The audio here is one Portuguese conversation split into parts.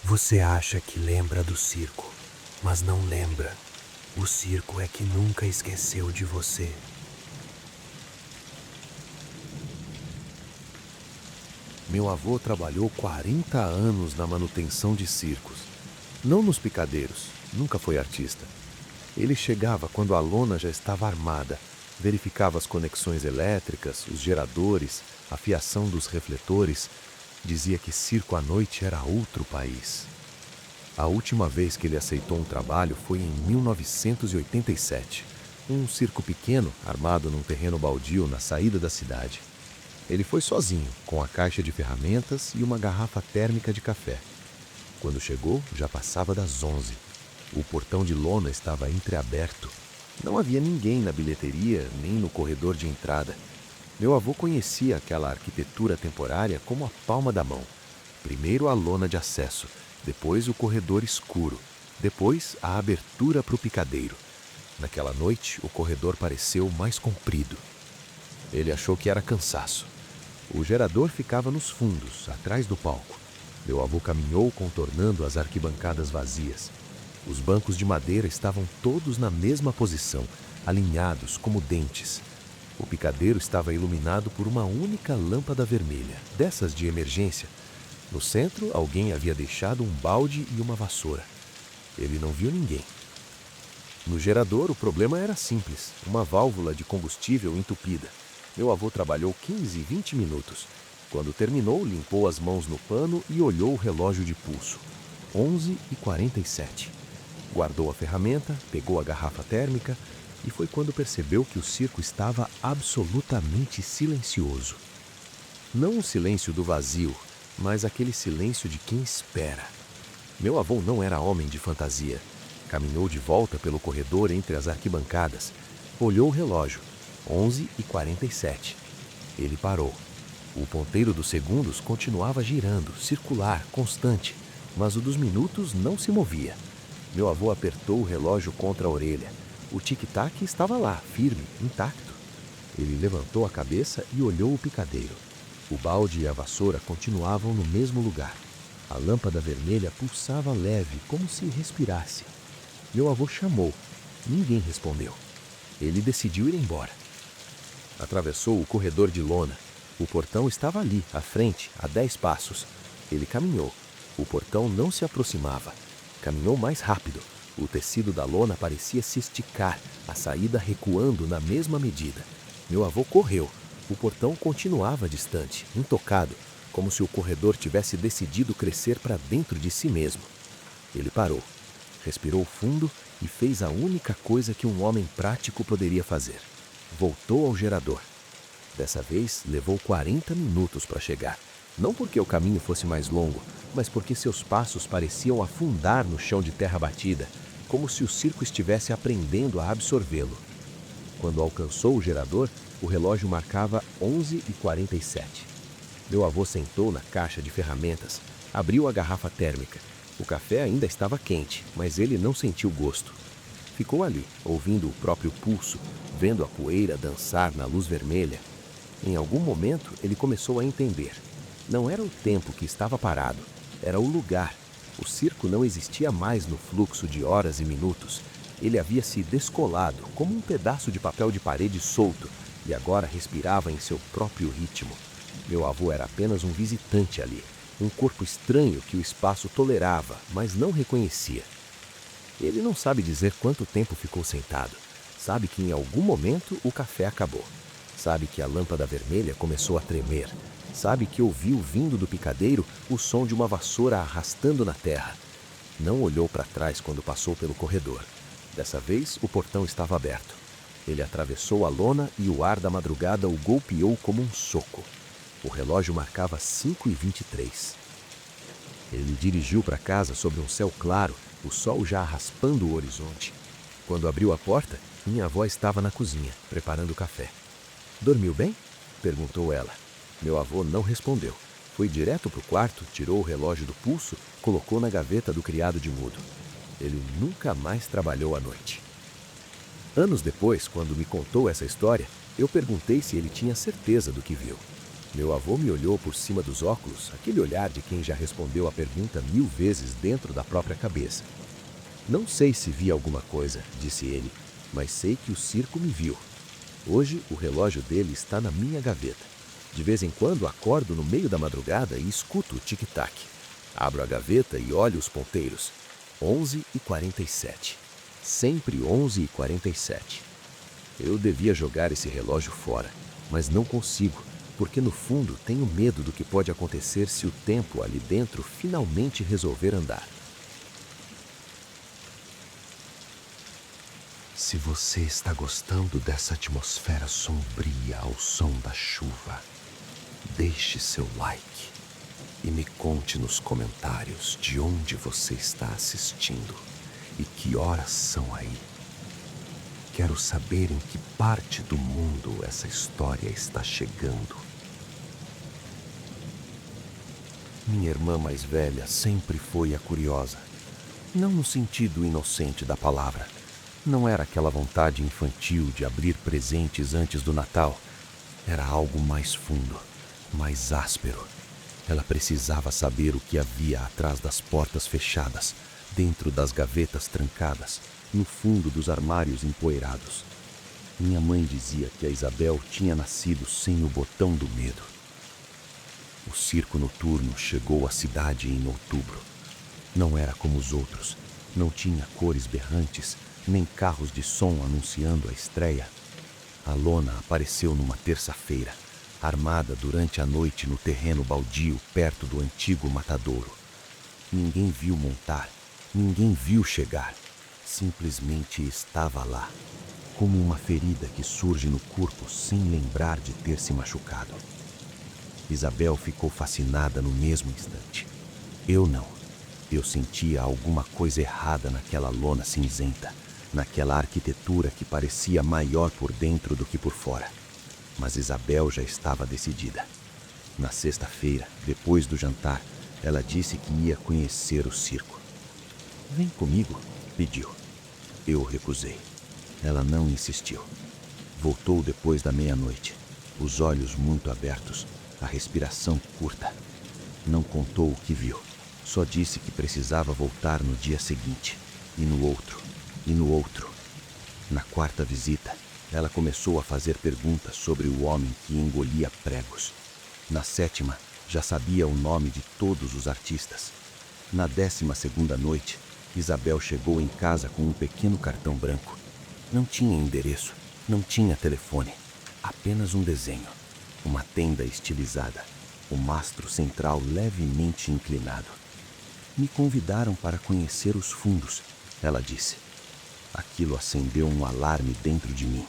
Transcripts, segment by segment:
Você acha que lembra do circo, mas não lembra. O circo é que nunca esqueceu de você. Meu avô trabalhou 40 anos na manutenção de circos. Não nos picadeiros, nunca foi artista. Ele chegava quando a lona já estava armada, verificava as conexões elétricas, os geradores, a fiação dos refletores, dizia que circo à noite era outro país. A última vez que ele aceitou um trabalho foi em 1987. Um circo pequeno, armado num terreno baldio na saída da cidade. Ele foi sozinho, com a caixa de ferramentas e uma garrafa térmica de café. Quando chegou, já passava das 11. O portão de lona estava entreaberto. Não havia ninguém na bilheteria nem no corredor de entrada. Meu avô conhecia aquela arquitetura temporária como a palma da mão. Primeiro a lona de acesso, depois o corredor escuro, depois a abertura para o picadeiro. Naquela noite, o corredor pareceu mais comprido. Ele achou que era cansaço. O gerador ficava nos fundos, atrás do palco. Meu avô caminhou contornando as arquibancadas vazias. Os bancos de madeira estavam todos na mesma posição, alinhados como dentes. O picadeiro estava iluminado por uma única lâmpada vermelha, dessas de emergência. No centro, alguém havia deixado um balde e uma vassoura. Ele não viu ninguém. No gerador, o problema era simples, uma válvula de combustível entupida. Meu avô trabalhou 15, 20 minutos. Quando terminou, limpou as mãos no pano e olhou o relógio de pulso. 11h47. Guardou a ferramenta, pegou a garrafa térmica e foi quando percebeu que o circo estava absolutamente silencioso. Não o silêncio do vazio, mas aquele silêncio de quem espera. Meu avô não era homem de fantasia. Caminhou de volta pelo corredor entre as arquibancadas. Olhou o relógio. 11h47. Ele parou. O ponteiro dos segundos continuava girando, circular, constante, mas o dos minutos não se movia. Meu avô apertou o relógio contra a orelha. O tic-tac estava lá, firme, intacto. Ele levantou a cabeça e olhou o picadeiro. O balde e a vassoura continuavam no mesmo lugar. A lâmpada vermelha pulsava leve, como se respirasse. Meu avô chamou. Ninguém respondeu. Ele decidiu ir embora. Atravessou o corredor de lona. O portão estava ali, à frente, a 10 passos. Ele caminhou. O portão não se aproximava. Caminhou mais rápido. O tecido da lona parecia se esticar, a saída recuando na mesma medida. Meu avô correu. O portão continuava distante, intocado, como se o corredor tivesse decidido crescer para dentro de si mesmo. Ele parou, respirou fundo e fez a única coisa que um homem prático poderia fazer. Voltou ao gerador. Dessa vez, levou 40 minutos para chegar. Não porque o caminho fosse mais longo, mas porque seus passos pareciam afundar no chão de terra batida, como se o circo estivesse aprendendo a absorvê-lo. Quando alcançou o gerador, o relógio marcava 11h47. Meu avô sentou na caixa de ferramentas, abriu a garrafa térmica. O café ainda estava quente, mas ele não sentiu gosto. Ficou ali, ouvindo o próprio pulso, vendo a poeira dançar na luz vermelha. Em algum momento, ele começou a entender. Não era o tempo que estava parado, era o lugar. O circo não existia mais no fluxo de horas e minutos. Ele havia se descolado, como um pedaço de papel de parede solto, e agora respirava em seu próprio ritmo. Meu avô era apenas um visitante ali, um corpo estranho que o espaço tolerava, mas não reconhecia. Ele não sabe dizer quanto tempo ficou sentado. Sabe que em algum momento o café acabou. Sabe que a lâmpada vermelha começou a tremer. Sabe que ouviu vindo do picadeiro o som de uma vassoura arrastando na terra. Não olhou para trás quando passou pelo corredor. Dessa vez, o portão estava aberto. Ele atravessou a lona e o ar da madrugada o golpeou como um soco. O relógio marcava 5h23. Ele dirigiu para casa sobre um céu claro, o sol já raspando o horizonte. Quando abriu a porta, minha avó estava na cozinha, preparando café. "Dormiu bem?" perguntou ela. Meu avô não respondeu. Foi direto para o quarto, tirou o relógio do pulso, colocou na gaveta do criado de mudo. Ele nunca mais trabalhou à noite. Anos depois, quando me contou essa história, eu perguntei se ele tinha certeza do que viu. Meu avô me olhou por cima dos óculos, aquele olhar de quem já respondeu a pergunta 1000 vezes dentro da própria cabeça. Não sei se vi alguma coisa, disse ele, mas sei que o circo me viu. Hoje o relógio dele está na minha gaveta. De vez em quando acordo no meio da madrugada e escuto o tic-tac. Abro a gaveta e olho os ponteiros. 11h47. Sempre 11h47. Eu devia jogar esse relógio fora, mas não consigo, porque no fundo tenho medo do que pode acontecer se o tempo ali dentro finalmente resolver andar. Se você está gostando dessa atmosfera sombria ao som da chuva, deixe seu like e me conte nos comentários de onde você está assistindo e que horas são aí. Quero saber em que parte do mundo essa história está chegando. Minha irmã mais velha sempre foi a curiosa, não no sentido inocente da palavra. Não era aquela vontade infantil de abrir presentes antes do Natal. Era algo mais fundo, mais áspero. Ela precisava saber o que havia atrás das portas fechadas, dentro das gavetas trancadas, no fundo dos armários empoeirados. Minha mãe dizia que a Isabel tinha nascido sem o botão do medo. O circo noturno chegou à cidade em outubro. Não era como os outros. Não tinha cores berrantes, nem carros de som anunciando a estreia. A lona apareceu numa terça-feira, armada durante a noite no terreno baldio perto do antigo matadouro. Ninguém viu montar, ninguém viu chegar. Simplesmente estava lá, como uma ferida que surge no corpo sem lembrar de ter se machucado. Isabel ficou fascinada no mesmo instante. Eu não. Eu sentia alguma coisa errada naquela lona cinzenta, naquela arquitetura que parecia maior por dentro do que por fora. Mas Isabel já estava decidida. Na sexta-feira, depois do jantar, ela disse que ia conhecer o circo. "Vem comigo", pediu. Eu recusei. Ela não insistiu. Voltou depois da meia-noite, os olhos muito abertos, a respiração curta. Não contou o que viu. Só disse que precisava voltar no dia seguinte, e no outro, e no outro. Na quarta visita, ela começou a fazer perguntas sobre o homem que engolia pregos. Na sétima, já sabia o nome de todos os artistas. Na 12ª noite, Isabel chegou em casa com um pequeno cartão branco. Não tinha endereço, não tinha telefone, apenas um desenho, uma tenda estilizada, o mastro central levemente inclinado. "Me convidaram para conhecer os fundos", ela disse. Aquilo acendeu um alarme dentro de mim.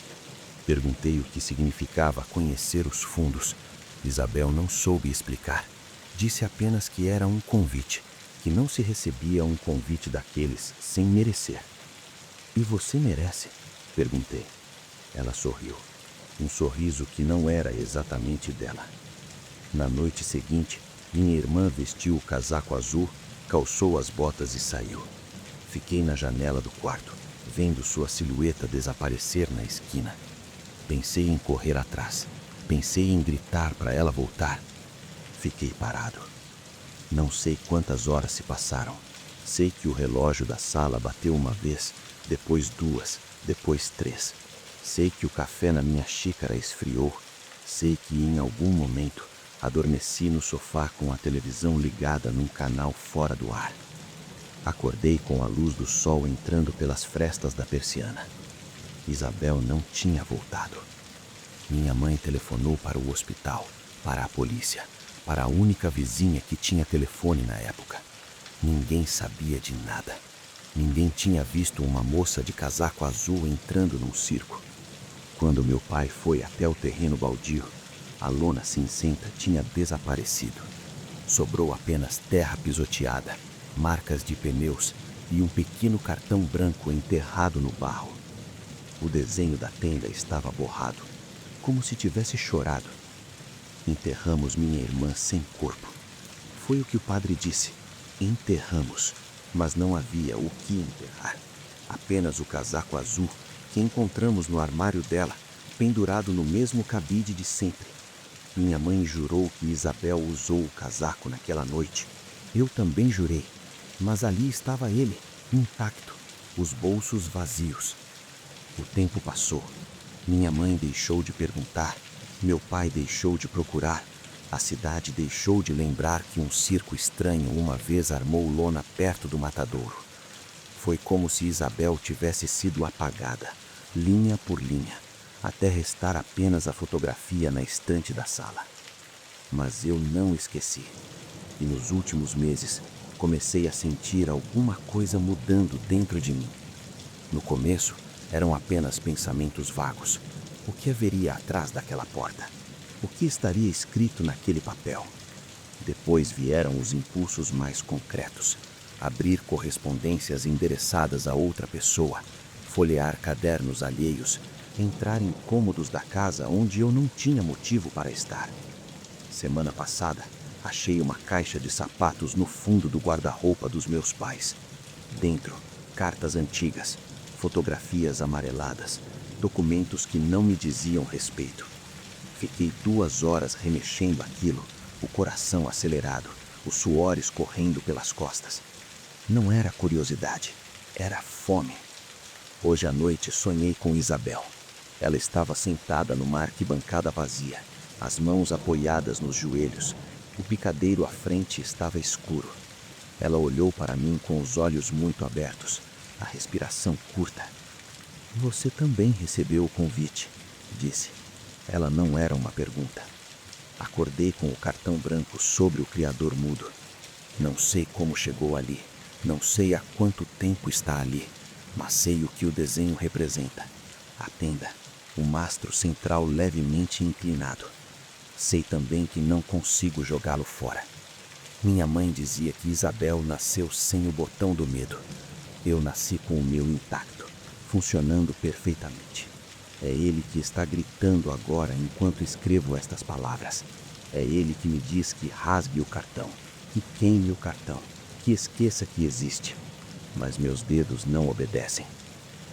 Perguntei o que significava conhecer os fundos. Isabel não soube explicar. Disse apenas que era um convite, que não se recebia um convite daqueles sem merecer. "E você merece?", perguntei. Ela sorriu. Um sorriso que não era exatamente dela. Na noite seguinte, minha irmã vestiu o casaco azul, calçou as botas e saiu. Fiquei na janela do quarto, vendo sua silhueta desaparecer na esquina. Pensei em correr atrás. Pensei em gritar para ela voltar. Fiquei parado. Não sei quantas horas se passaram. Sei que o relógio da sala bateu uma vez, depois duas, depois três. Sei que o café na minha xícara esfriou. Sei que em algum momento adormeci no sofá com a televisão ligada num canal fora do ar. Acordei com a luz do sol entrando pelas frestas da persiana. Isabel não tinha voltado. Minha mãe telefonou para o hospital, para a polícia, para a única vizinha que tinha telefone na época. Ninguém sabia de nada. Ninguém tinha visto uma moça de casaco azul entrando num circo. Quando meu pai foi até o terreno baldio, a lona cinzenta tinha desaparecido. Sobrou apenas terra pisoteada, marcas de pneus e um pequeno cartão branco enterrado no barro. O desenho da tenda estava borrado, como se tivesse chorado. Enterramos minha irmã sem corpo. Foi o que o padre disse. Enterramos, mas não havia o que enterrar. Apenas o casaco azul que encontramos no armário dela, pendurado no mesmo cabide de sempre. Minha mãe jurou que Isabel usou o casaco naquela noite. Eu também jurei, mas ali estava ele, intacto, os bolsos vazios. O tempo passou. Minha mãe deixou de perguntar, meu pai deixou de procurar. A cidade deixou de lembrar que um circo estranho uma vez armou lona perto do matadouro. Foi como se Isabel tivesse sido apagada, linha por linha, até restar apenas a fotografia na estante da sala. Mas eu não esqueci. E nos últimos meses, comecei a sentir alguma coisa mudando dentro de mim. No começo, eram apenas pensamentos vagos. O que haveria atrás daquela porta? O que estaria escrito naquele papel? Depois vieram os impulsos mais concretos. Abrir correspondências endereçadas a outra pessoa, folhear cadernos alheios, entrar em cômodos da casa onde eu não tinha motivo para estar. Semana passada, achei uma caixa de sapatos no fundo do guarda-roupa dos meus pais. Dentro, cartas antigas, fotografias amareladas, documentos que não me diziam respeito. Fiquei 2 horas remexendo aquilo, o coração acelerado, o suor escorrendo pelas costas. Não era curiosidade, era fome. Hoje à noite sonhei com Isabel. Ela estava sentada numa arquibancada vazia, as mãos apoiadas nos joelhos. O picadeiro à frente estava escuro. Ela olhou para mim com os olhos muito abertos, a respiração curta. Você também recebeu o convite, disse. Ela não era uma pergunta. Acordei com o cartão branco sobre o criador mudo. Não sei como chegou ali, não sei há quanto tempo está ali, mas sei o que o desenho representa. A tenda, o mastro central levemente inclinado. Sei também que não consigo jogá-lo fora. Minha mãe dizia que Isabel nasceu sem o botão do medo. Eu nasci com o meu intacto, funcionando perfeitamente. É ele que está gritando agora enquanto escrevo estas palavras. É ele que me diz que rasgue o cartão, que queime o cartão, que esqueça que existe. Mas meus dedos não obedecem,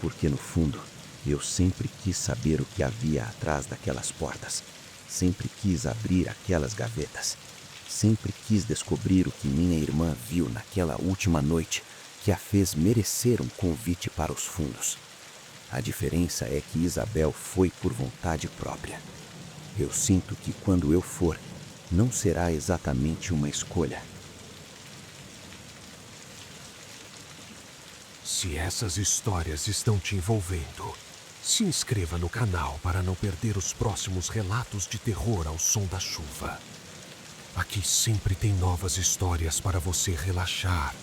porque no fundo eu sempre quis saber o que havia atrás daquelas portas. Sempre quis abrir aquelas gavetas. Sempre quis descobrir o que minha irmã viu naquela última noite que a fez merecer um convite para os fundos. A diferença é que Isabel foi por vontade própria. Eu sinto que quando eu for, não será exatamente uma escolha. Se essas histórias estão te envolvendo, se inscreva no canal para não perder os próximos relatos de terror ao som da chuva. Aqui sempre tem novas histórias para você relaxar.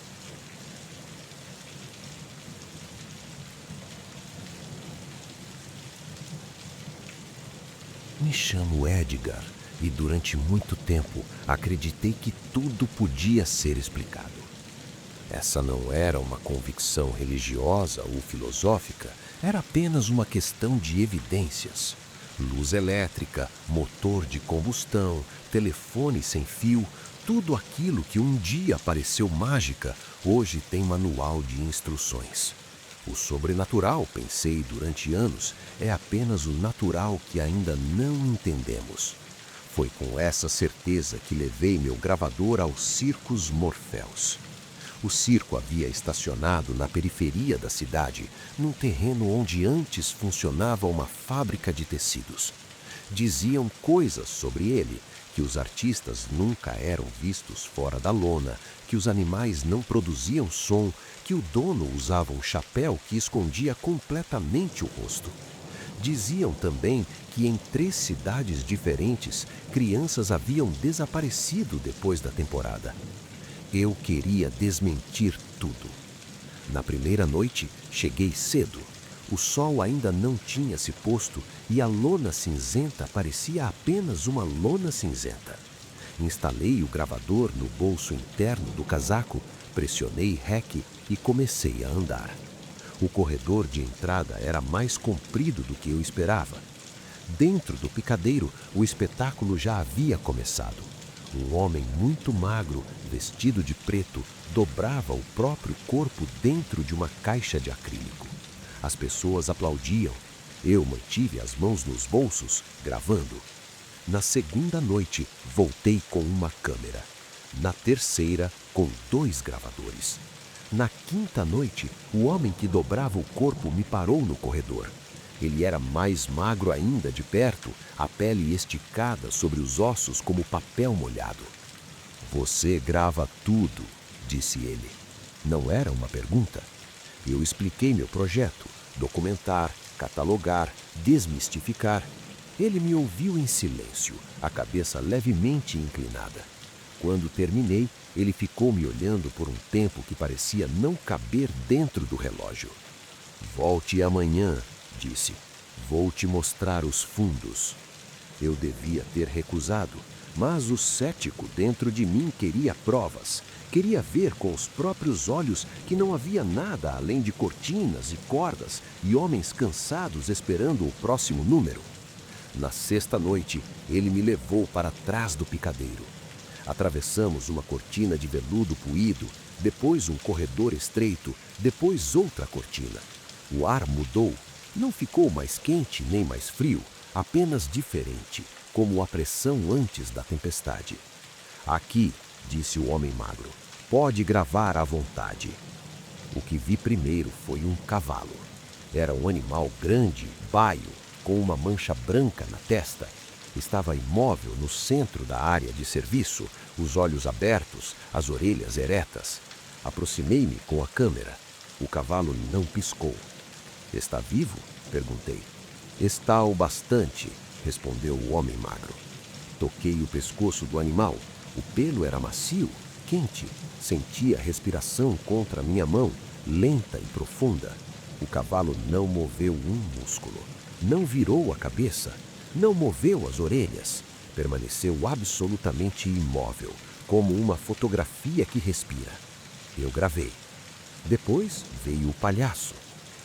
Me chamo Edgar e durante muito tempo acreditei que tudo podia ser explicado. Essa não era uma convicção religiosa ou filosófica, era apenas uma questão de evidências. Luz elétrica, motor de combustão, telefone sem fio, tudo aquilo que um dia pareceu mágica, hoje tem manual de instruções. O sobrenatural, pensei durante anos, é apenas o natural que ainda não entendemos. Foi com essa certeza que levei meu gravador aos Circos Morpheus. O circo havia estacionado na periferia da cidade, num terreno onde antes funcionava uma fábrica de tecidos. Diziam coisas sobre ele, que os artistas nunca eram vistos fora da lona, que os animais não produziam som, que o dono usava um chapéu que escondia completamente o rosto. Diziam também que em 3 cidades diferentes, crianças haviam desaparecido depois da temporada. Eu queria desmentir tudo. Na primeira noite, cheguei cedo. O sol ainda não tinha se posto e a lona cinzenta parecia apenas uma lona cinzenta. Instalei o gravador no bolso interno do casaco, pressionei REC e comecei a andar. O corredor de entrada era mais comprido do que eu esperava. Dentro do picadeiro, o espetáculo já havia começado. Um homem muito magro, vestido de preto, dobrava o próprio corpo dentro de uma caixa de acrílico. As pessoas aplaudiam. Eu mantive as mãos nos bolsos, gravando. Na segunda noite, voltei com uma câmera. Na terceira, com 2 gravadores. Na quinta noite, o homem que dobrava o corpo me parou no corredor. Ele era mais magro ainda de perto, a pele esticada sobre os ossos como papel molhado. "Você grava tudo", disse ele. Não era uma pergunta. Eu expliquei meu projeto: documentar, catalogar, desmistificar. Ele me ouviu em silêncio, a cabeça levemente inclinada. Quando terminei, ele ficou me olhando por um tempo que parecia não caber dentro do relógio. "Volte amanhã", disse. "Vou te mostrar os fundos." Eu devia ter recusado, mas o cético dentro de mim queria provas. Queria ver com os próprios olhos que não havia nada além de cortinas e cordas e homens cansados esperando o próximo número. Na sexta noite, ele me levou para trás do picadeiro. Atravessamos uma cortina de veludo puído, depois um corredor estreito, depois outra cortina. O ar mudou. Não ficou mais quente nem mais frio, apenas diferente, como a pressão antes da tempestade. "Aqui", disse o homem magro, "pode gravar à vontade." O que vi primeiro foi um cavalo. Era um animal grande, baio, com uma mancha branca na testa. Estava imóvel no centro da área de serviço, os olhos abertos, as orelhas eretas. Aproximei-me com a câmera. O cavalo não piscou. "Está vivo?" perguntei. "Está o bastante", respondeu o homem magro. Toquei o pescoço do animal. O pelo era macio, quente. Senti a respiração contra a minha mão, lenta e profunda. O cavalo não moveu um músculo. Não virou a cabeça. Não moveu as orelhas. Permaneceu absolutamente imóvel, como uma fotografia que respira. Eu gravei. Depois veio o palhaço.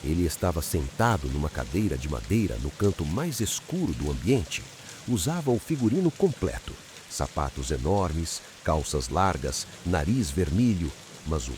Ele estava sentado numa cadeira de madeira no canto mais escuro do ambiente. Usava o figurino completo. Sapatos enormes, calças largas, nariz vermelho, mas o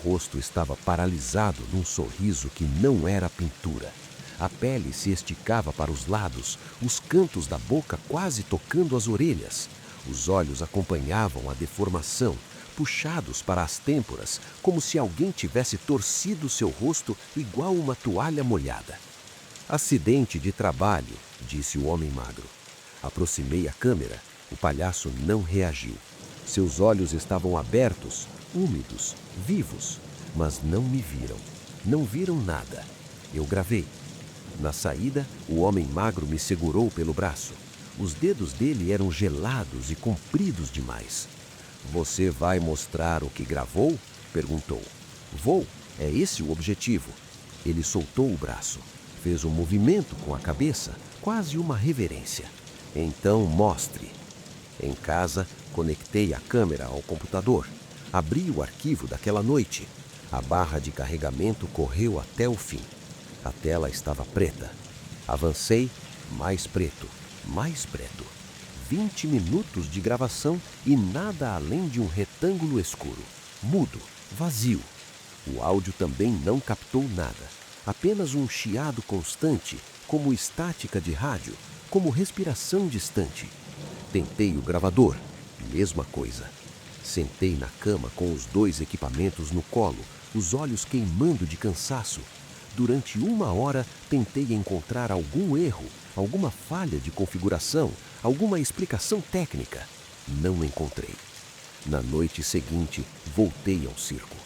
rosto estava paralisado num sorriso que não era pintura. A pele se esticava para os lados, os cantos da boca quase tocando as orelhas. Os olhos acompanhavam a deformação, puxados para as têmporas, como se alguém tivesse torcido seu rosto igual uma toalha molhada. "Acidente de trabalho", disse o homem magro. Aproximei a câmera. O palhaço não reagiu. Seus olhos estavam abertos, úmidos, vivos, mas não me viram. Não viram nada. Eu gravei. Na saída, o homem magro me segurou pelo braço. Os dedos dele eram gelados e compridos demais. "Você vai mostrar o que gravou?" perguntou. "Vou, é esse o objetivo." Ele soltou o braço. Fez um movimento com a cabeça, quase uma reverência. "Então mostre." Em casa, conectei a câmera ao computador. Abri o arquivo daquela noite. A barra de carregamento correu até o fim. A tela estava preta. Avancei, mais preto, mais preto. 20 minutos de gravação e nada além de um retângulo escuro, mudo, vazio. O áudio também não captou nada. Apenas um chiado constante, como estática de rádio, como respiração distante. Tentei o gravador, mesma coisa. Sentei na cama com os 2 equipamentos no colo, os olhos queimando de cansaço. Durante 1 hora tentei encontrar algum erro, alguma falha de configuração, alguma explicação técnica. Não encontrei. Na noite seguinte, voltei ao circo.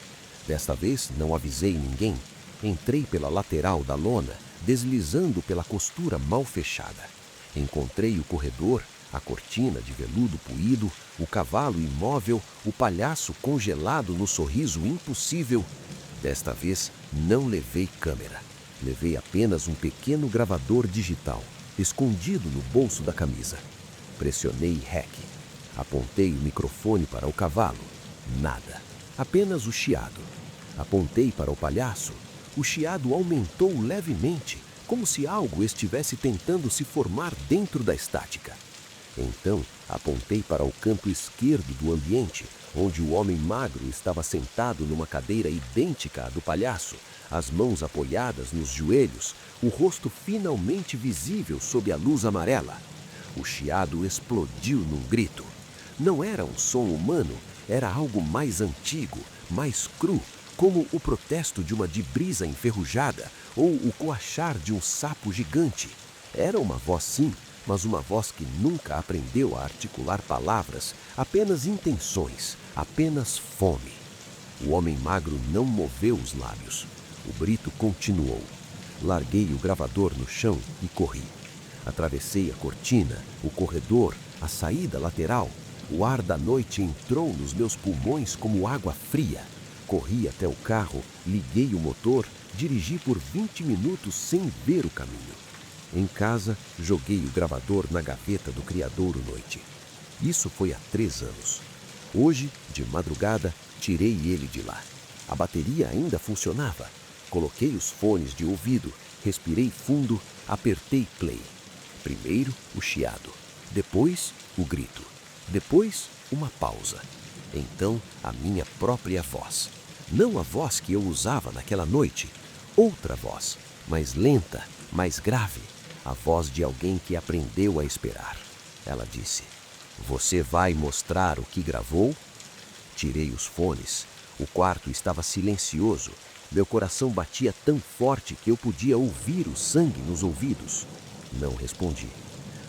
Desta vez não avisei ninguém. Entrei pela lateral da lona, deslizando pela costura mal fechada. Encontrei o corredor, a cortina de veludo puído, o cavalo imóvel, o palhaço congelado no sorriso impossível. Desta vez, não levei câmera. Levei apenas um pequeno gravador digital, escondido no bolso da camisa. Pressionei REC. Apontei o microfone para o cavalo. Nada. Apenas o chiado. Apontei para o palhaço. O chiado aumentou levemente, como se algo estivesse tentando se formar dentro da estática. Então, apontei para o canto esquerdo do ambiente, onde o homem magro estava sentado numa cadeira idêntica à do palhaço, as mãos apoiadas nos joelhos, o rosto finalmente visível sob a luz amarela. O chiado explodiu num grito. Não era um som humano, era algo mais antigo, mais cru, como o protesto de uma dibrisa enferrujada ou o coachar de um sapo gigante. Era uma voz sim, mas uma voz que nunca aprendeu a articular palavras, apenas intenções, apenas fome. O homem magro não moveu os lábios. O Brito continuou. Larguei o gravador no chão e corri. Atravessei a cortina, o corredor, a saída lateral. O ar da noite entrou nos meus pulmões como água fria. Corri até o carro, liguei o motor, dirigi por 20 minutos sem ver o caminho. Em casa, joguei o gravador na gaveta do criadouro noite. Isso foi há 3 anos. Hoje, de madrugada, tirei ele de lá. A bateria ainda funcionava. Coloquei os fones de ouvido, respirei fundo, apertei play. Primeiro, o chiado. Depois, o grito. Depois, uma pausa. Então, a minha própria voz. Não a voz que eu usava naquela noite. Outra voz, mais lenta, mais grave. A voz de alguém que aprendeu a esperar. Ela disse: "Você vai mostrar o que gravou?" Tirei os fones. O quarto estava silencioso. Meu coração batia tão forte que eu podia ouvir o sangue nos ouvidos. Não respondi.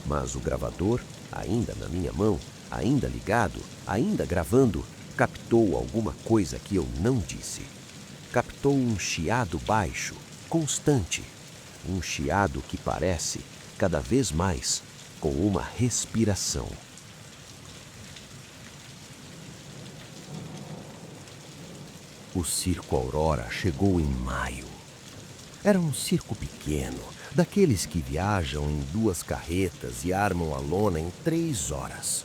Mas o gravador, ainda na minha mão, ainda ligado, ainda gravando, captou alguma coisa que eu não disse. Captou um chiado baixo, constante. Um chiado que parece, cada vez mais, com uma respiração. O Circo Aurora chegou em maio. Era um circo pequeno, daqueles que viajam em 2 carretas e armam a lona em 3 horas.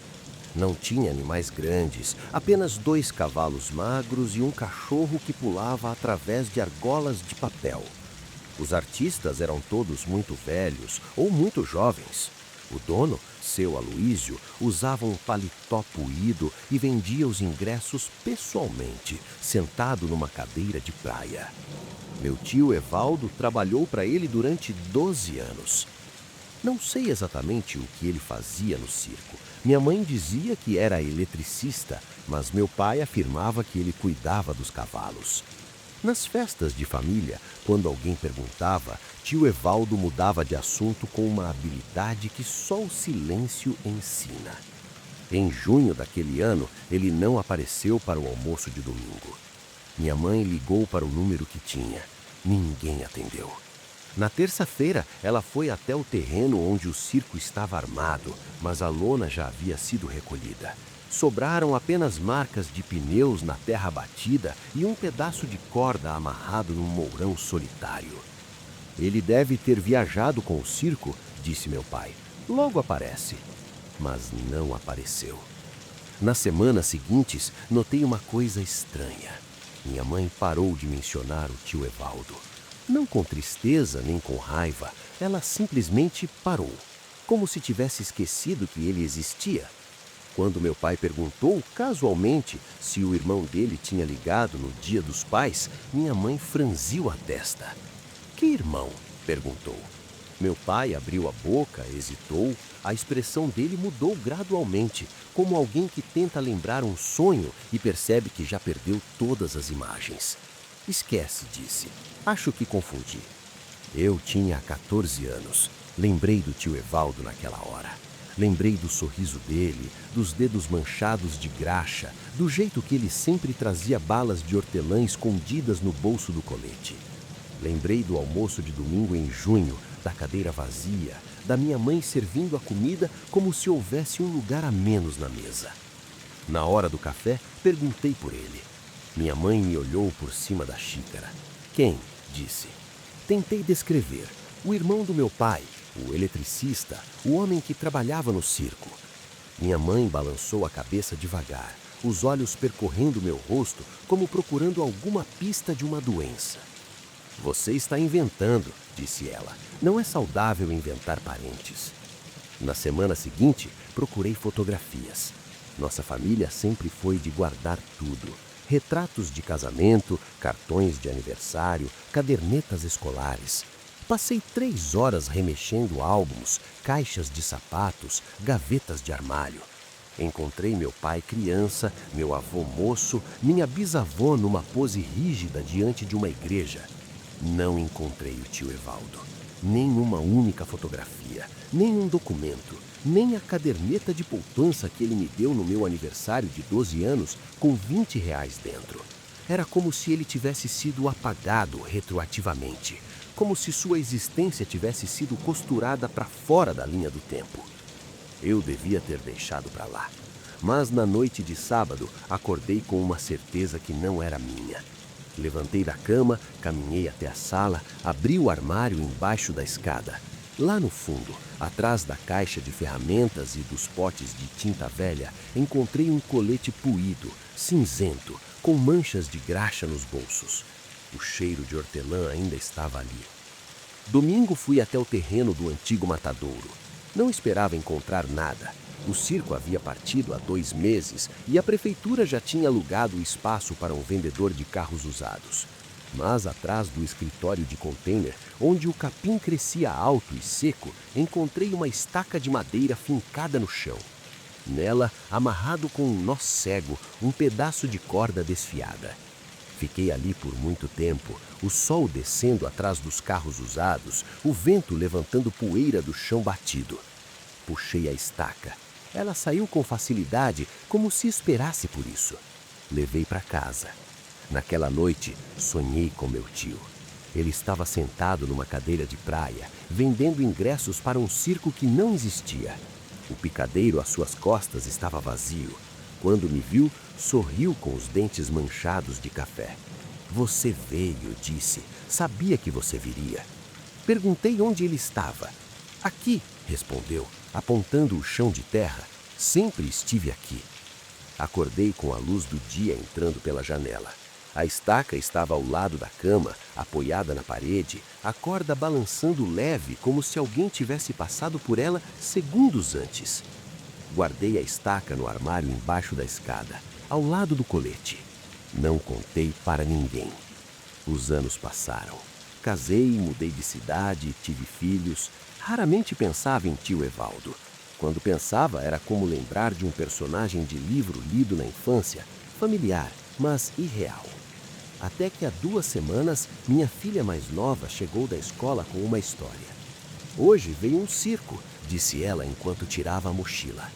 Não tinha animais grandes, apenas 2 cavalos magros e um cachorro que pulava através de argolas de papel. Os artistas eram todos muito velhos ou muito jovens. O dono, seu Aloísio, usava um paletó puído e vendia os ingressos pessoalmente, sentado numa cadeira de praia. Meu tio Evaldo trabalhou para ele durante 12 anos. Não sei exatamente o que ele fazia no circo. Minha mãe dizia que era eletricista, mas meu pai afirmava que ele cuidava dos cavalos. Nas festas de família, quando alguém perguntava, tio Evaldo mudava de assunto com uma habilidade que só o silêncio ensina. Em junho daquele ano, ele não apareceu para o almoço de domingo. Minha mãe ligou para o número que tinha. Ninguém atendeu. Na terça-feira, ela foi até o terreno onde o circo estava armado, mas a lona já havia sido recolhida. Sobraram apenas marcas de pneus na terra batida e um pedaço de corda amarrado num mourão solitário. "Ele deve ter viajado com o circo", disse meu pai. "Logo aparece." Mas não apareceu. Nas semanas seguintes, notei uma coisa estranha. Minha mãe parou de mencionar o tio Evaldo. Não com tristeza nem com raiva, ela simplesmente parou, como se tivesse esquecido que ele existia. Quando meu pai perguntou casualmente se o irmão dele tinha ligado no Dia dos Pais, minha mãe franziu a testa. "Que irmão?" perguntou. Meu pai abriu a boca, hesitou, a expressão dele mudou gradualmente, como alguém que tenta lembrar um sonho e percebe que já perdeu todas as imagens. "Esquece", disse. "Acho que confundi." Eu tinha 14 anos. Lembrei do tio Evaldo naquela hora. Lembrei do sorriso dele, dos dedos manchados de graxa, do jeito que ele sempre trazia balas de hortelã escondidas no bolso do colete. Lembrei do almoço de domingo em junho, da cadeira vazia, da minha mãe servindo a comida como se houvesse um lugar a menos na mesa. Na hora do café, perguntei por ele. Minha mãe me olhou por cima da xícara. "Quem?" disse. Tentei descrever. O irmão do meu pai, o eletricista, o homem que trabalhava no circo. Minha mãe balançou a cabeça devagar, os olhos percorrendo meu rosto como procurando alguma pista de uma doença. "Você está inventando", disse ela. "Não é saudável inventar parentes." Na semana seguinte, procurei fotografias. Nossa família sempre foi de guardar tudo. Retratos de casamento, cartões de aniversário, cadernetas escolares. Passei 3 horas remexendo álbuns, caixas de sapatos, gavetas de armário. Encontrei meu pai criança, meu avô moço, minha bisavó numa pose rígida diante de uma igreja. Não encontrei o tio Evaldo. Nem uma única fotografia, nem um documento, nem a caderneta de poupança que ele me deu no meu aniversário de 12 anos com R$ 20 dentro. Era como se ele tivesse sido apagado retroativamente, como se sua existência tivesse sido costurada para fora da linha do tempo. Eu devia ter deixado para lá, mas na noite de sábado acordei com uma certeza que não era minha. Levantei da cama, caminhei até a sala, abri o armário embaixo da escada. Lá no fundo, atrás da caixa de ferramentas e dos potes de tinta velha, encontrei um colete puído, cinzento, com manchas de graxa nos bolsos. O cheiro de hortelã ainda estava ali. Domingo fui até o terreno do antigo matadouro. Não esperava encontrar nada. O circo havia partido há 2 meses e a prefeitura já tinha alugado o espaço para um vendedor de carros usados. Mas atrás do escritório de container, onde o capim crescia alto e seco, encontrei uma estaca de madeira fincada no chão. Nela, amarrado com um nó cego, um pedaço de corda desfiada. Fiquei ali por muito tempo, o sol descendo atrás dos carros usados, o vento levantando poeira do chão batido. Puxei a estaca. Ela saiu com facilidade, como se esperasse por isso. Levei para casa. Naquela noite, sonhei com meu tio. Ele estava sentado numa cadeira de praia, vendendo ingressos para um circo que não existia. O picadeiro às suas costas estava vazio. Quando me viu, sorriu com os dentes manchados de café. Você veio, disse. Sabia que você viria. Perguntei onde ele estava. Aqui, respondeu, apontando o chão de terra. Sempre estive aqui. Acordei com a luz do dia entrando pela janela. A estaca estava ao lado da cama, apoiada na parede, a corda balançando leve como se alguém tivesse passado por ela segundos antes. Guardei a estaca no armário embaixo da escada, ao lado do colete. Não contei para ninguém. Os anos passaram. Casei, mudei de cidade, tive filhos. Raramente pensava em tio Evaldo. Quando pensava, era como lembrar de um personagem de livro lido na infância, familiar, mas irreal. Até que há 2 semanas, minha filha mais nova chegou da escola com uma história. Hoje veio um circo, disse ela enquanto tirava a mochila.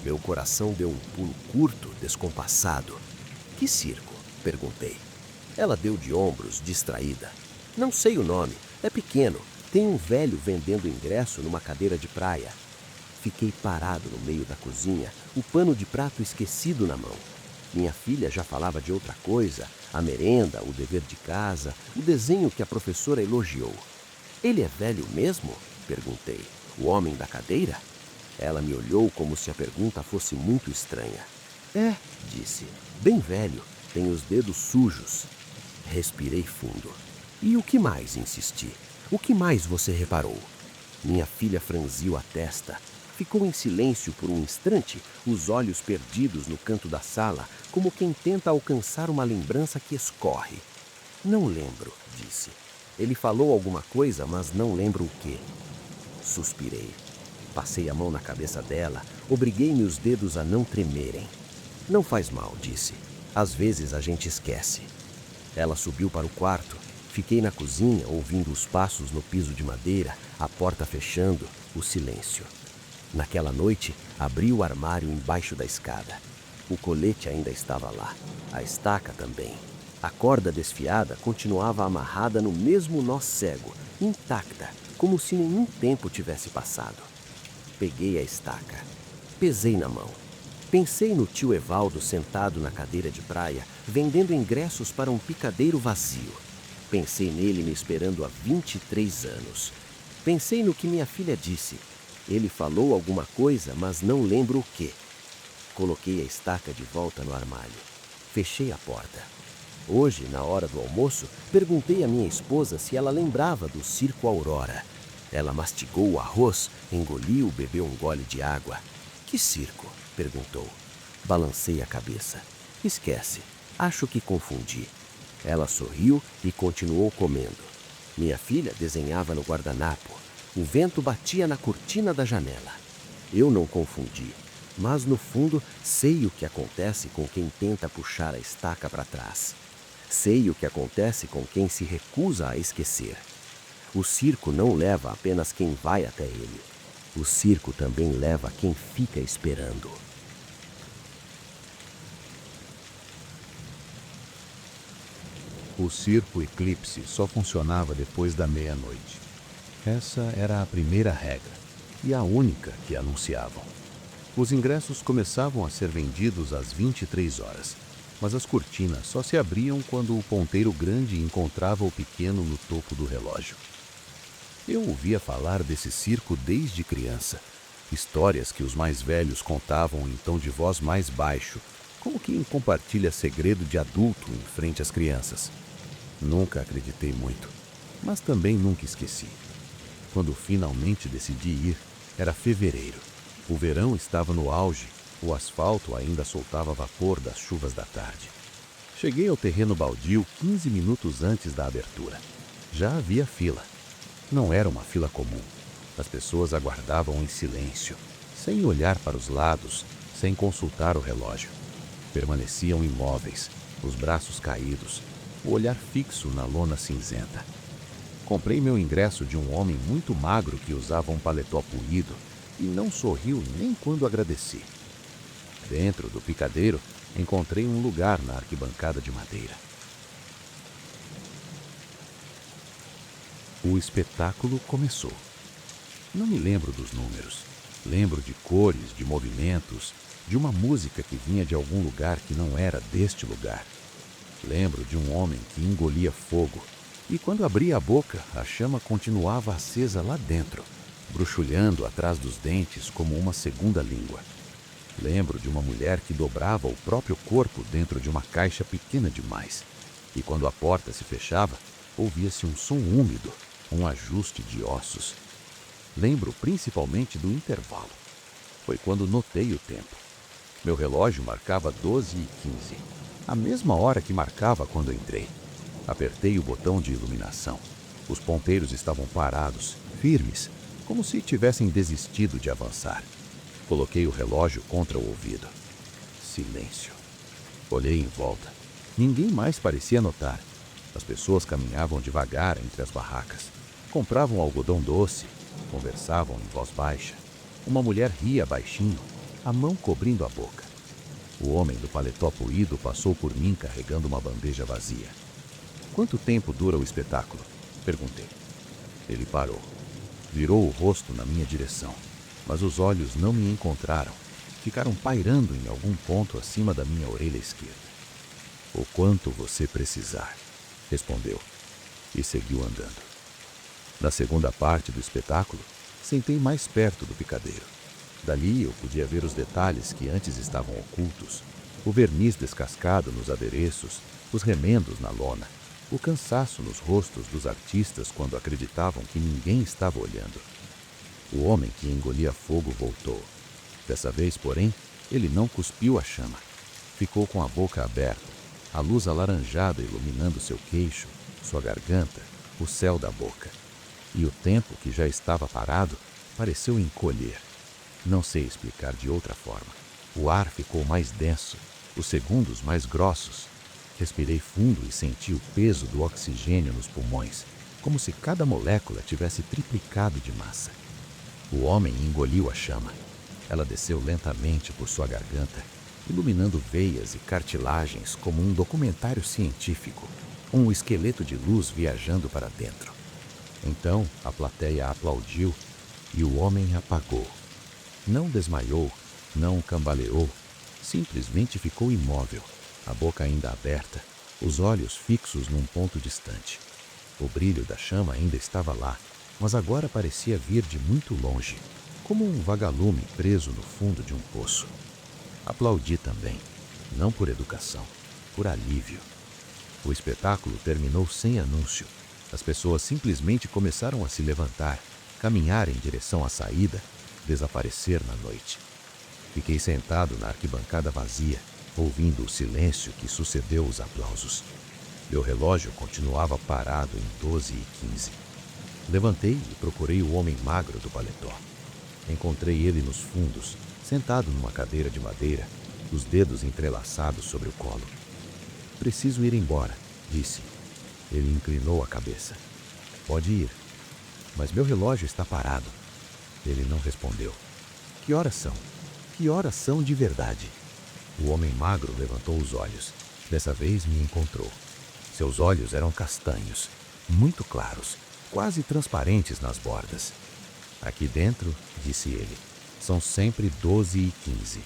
Meu coração deu um pulo curto, descompassado. Que circo? Perguntei. Ela deu de ombros, distraída. Não sei o nome, é pequeno. Tem um velho vendendo ingresso numa cadeira de praia. Fiquei parado no meio da cozinha, o pano de prato esquecido na mão. Minha filha já falava de outra coisa, a merenda, o dever de casa, o desenho que a professora elogiou. Ele é velho mesmo? Perguntei. O homem da cadeira? Ela me olhou como se a pergunta fosse muito estranha. É, disse. Bem velho, tem os dedos sujos. Respirei fundo. E o que mais? Insisti. O que mais você reparou? Minha filha franziu a testa. Ficou em silêncio por um instante, os olhos perdidos no canto da sala, como quem tenta alcançar uma lembrança que escorre. Não lembro, disse. Ele falou alguma coisa, mas não lembro o quê. Suspirei. Passei a mão na cabeça dela, obriguei meus dedos a não tremerem. Não faz mal, disse. Às vezes a gente esquece. Ela subiu para o quarto. Fiquei na cozinha, ouvindo os passos no piso de madeira, a porta fechando, o silêncio. Naquela noite, abri o armário embaixo da escada. O colete ainda estava lá, a estaca também. A corda desfiada continuava amarrada no mesmo nó cego, intacta, como se nenhum tempo tivesse passado. Peguei a estaca. Pesei na mão. Pensei no tio Evaldo sentado na cadeira de praia, vendendo ingressos para um picadeiro vazio. Pensei nele me esperando há 23 anos. Pensei no que minha filha disse. Ele falou alguma coisa, mas não lembro o quê. Coloquei a estaca de volta no armário. Fechei a porta. Hoje, na hora do almoço, perguntei à minha esposa se ela lembrava do Circo Aurora. Ela mastigou o arroz, engoliu, bebeu um gole de água. Que circo? Perguntou. Balancei a cabeça. Esquece. Acho que confundi. Ela sorriu e continuou comendo. Minha filha desenhava no guardanapo. O vento batia na cortina da janela. Eu não confundi, mas no fundo sei o que acontece com quem tenta puxar a estaca para trás. Sei o que acontece com quem se recusa a esquecer. O circo não leva apenas quem vai até ele. O circo também leva quem fica esperando. O circo Eclipse só funcionava depois da meia-noite. Essa era a primeira regra e a única que anunciavam. Os ingressos começavam a ser vendidos às 23 horas, mas as cortinas só se abriam quando o ponteiro grande encontrava o pequeno no topo do relógio. Eu ouvia falar desse circo desde criança. Histórias que os mais velhos contavam em tom de voz mais baixo, como quem compartilha segredo de adulto em frente às crianças. Nunca acreditei muito, mas também nunca esqueci. Quando finalmente decidi ir, era fevereiro. O verão estava no auge, o asfalto ainda soltava vapor das chuvas da tarde. Cheguei ao terreno baldio 15 minutos antes da abertura. Já havia fila. Não era uma fila comum. As pessoas aguardavam em silêncio, sem olhar para os lados, sem consultar o relógio. Permaneciam imóveis, os braços caídos, o olhar fixo na lona cinzenta. Comprei meu ingresso de um homem muito magro que usava um paletó puído e não sorriu nem quando agradeci. Dentro do picadeiro, encontrei um lugar na arquibancada de madeira. O espetáculo começou. Não me lembro dos números. Lembro de cores, de movimentos, de uma música que vinha de algum lugar que não era deste lugar. Lembro de um homem que engolia fogo, e quando abria a boca, a chama continuava acesa lá dentro, bruxulhando atrás dos dentes como uma segunda língua. Lembro de uma mulher que dobrava o próprio corpo dentro de uma caixa pequena demais, e quando a porta se fechava, ouvia-se um som úmido, um ajuste de ossos. Lembro principalmente do intervalo. Foi quando notei o tempo. Meu relógio marcava 12h15, a mesma hora que marcava quando entrei. Apertei o botão de iluminação. Os ponteiros estavam parados, firmes, como se tivessem desistido de avançar. Coloquei o relógio contra o ouvido. Silêncio. Olhei em volta. Ninguém mais parecia notar. As pessoas caminhavam devagar entre as barracas. Compravam algodão doce, conversavam em voz baixa. Uma mulher ria baixinho, a mão cobrindo a boca. O homem do paletó puído passou por mim carregando uma bandeja vazia. Quanto tempo dura o espetáculo? Perguntei. Ele parou. Virou o rosto na minha direção, mas os olhos não me encontraram. Ficaram pairando em algum ponto acima da minha orelha esquerda. O quanto você precisar, respondeu, e seguiu andando. Na segunda parte do espetáculo, sentei mais perto do picadeiro. Dali eu podia ver os detalhes que antes estavam ocultos, o verniz descascado nos adereços, os remendos na lona, o cansaço nos rostos dos artistas quando acreditavam que ninguém estava olhando. O homem que engolia fogo voltou. Dessa vez, porém, ele não cuspiu a chama. Ficou com a boca aberta, a luz alaranjada iluminando seu queixo, sua garganta, o céu da boca. E o tempo, que já estava parado, pareceu encolher. Não sei explicar de outra forma. O ar ficou mais denso, os segundos mais grossos. Respirei fundo e senti o peso do oxigênio nos pulmões, como se cada molécula tivesse triplicado de massa. O homem engoliu a chama. Ela desceu lentamente por sua garganta, iluminando veias e cartilagens como um documentário científico, um esqueleto de luz viajando para dentro. Então a plateia aplaudiu e o homem apagou. Não desmaiou, não cambaleou, simplesmente ficou imóvel, a boca ainda aberta, os olhos fixos num ponto distante. O brilho da chama ainda estava lá, mas agora parecia vir de muito longe, como um vagalume preso no fundo de um poço. Aplaudi também, não por educação, por alívio. O espetáculo terminou sem anúncio. As pessoas simplesmente começaram a se levantar, caminhar em direção à saída, desaparecer na noite. Fiquei sentado na arquibancada vazia, ouvindo o silêncio que sucedeu os aplausos. Meu relógio continuava parado em 12h15. Levantei e procurei o homem magro do paletó. Encontrei ele nos fundos, sentado numa cadeira de madeira, os dedos entrelaçados sobre o colo. Preciso ir embora, disse. Ele inclinou a cabeça. Pode ir. Mas meu relógio está parado. Ele não respondeu. Que horas são? Que horas são de verdade? O homem magro levantou os olhos. Dessa vez me encontrou. Seus olhos eram castanhos, muito claros, quase transparentes nas bordas. Aqui dentro, disse ele, são sempre 12h15.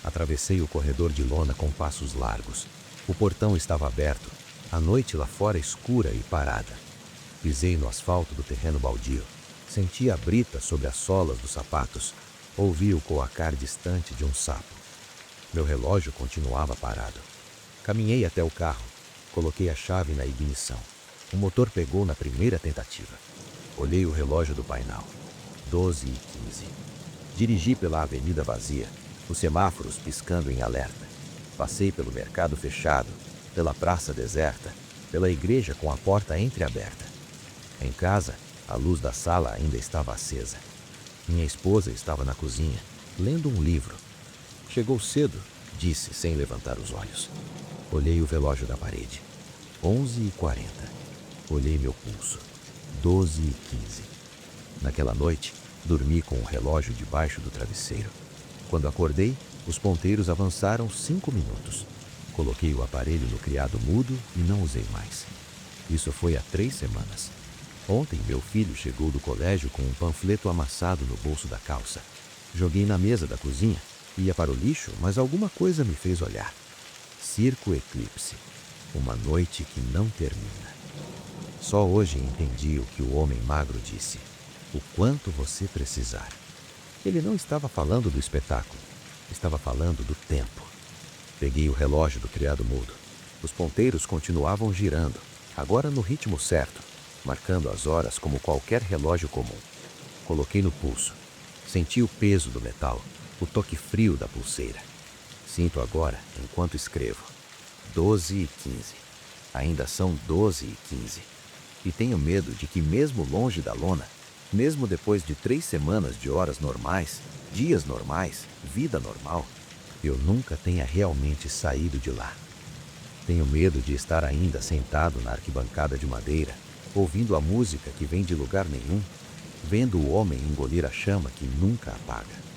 Atravessei o corredor de lona com passos largos. O portão estava aberto, a noite lá fora escura e parada. Pisei no asfalto do terreno baldio. Senti a brita sobre as solas dos sapatos. Ouvi o coacar distante de um sapo. Meu relógio continuava parado. Caminhei até o carro. Coloquei a chave na ignição. O motor pegou na primeira tentativa. Olhei o relógio do painel. 12h15. Dirigi pela avenida vazia, os semáforos piscando em alerta. Passei pelo mercado fechado, pela praça deserta, pela igreja com a porta entreaberta. Em casa, a luz da sala ainda estava acesa. Minha esposa estava na cozinha, lendo um livro. Chegou cedo, disse sem levantar os olhos. Olhei o relógio da parede. 11h40. Olhei meu pulso. 12h15. Naquela noite, dormi com o relógio debaixo do travesseiro. Quando acordei, os ponteiros avançaram 5 minutos. Coloquei o aparelho no criado mudo e não usei mais. Isso foi há 3 semanas. Ontem, meu filho chegou do colégio com um panfleto amassado no bolso da calça. Joguei na mesa da cozinha. Ia para o lixo, mas alguma coisa me fez olhar. Circo Eclipse. Uma noite que não termina. Só hoje entendi o que o homem magro disse. O quanto você precisar. Ele não estava falando do espetáculo. Estava falando do tempo. Peguei o relógio do criado mudo. Os ponteiros continuavam girando, agora no ritmo certo, marcando as horas como qualquer relógio comum. Coloquei no pulso. Senti o peso do metal, o toque frio da pulseira. Sinto agora, enquanto escrevo. 12h15. Ainda são 12h15. E tenho medo de que mesmo longe da lona, mesmo depois de 3 semanas de horas normais, dias normais, vida normal, eu nunca tenha realmente saído de lá. Tenho medo de estar ainda sentado na arquibancada de madeira, ouvindo a música que vem de lugar nenhum, vendo o homem engolir a chama que nunca apaga.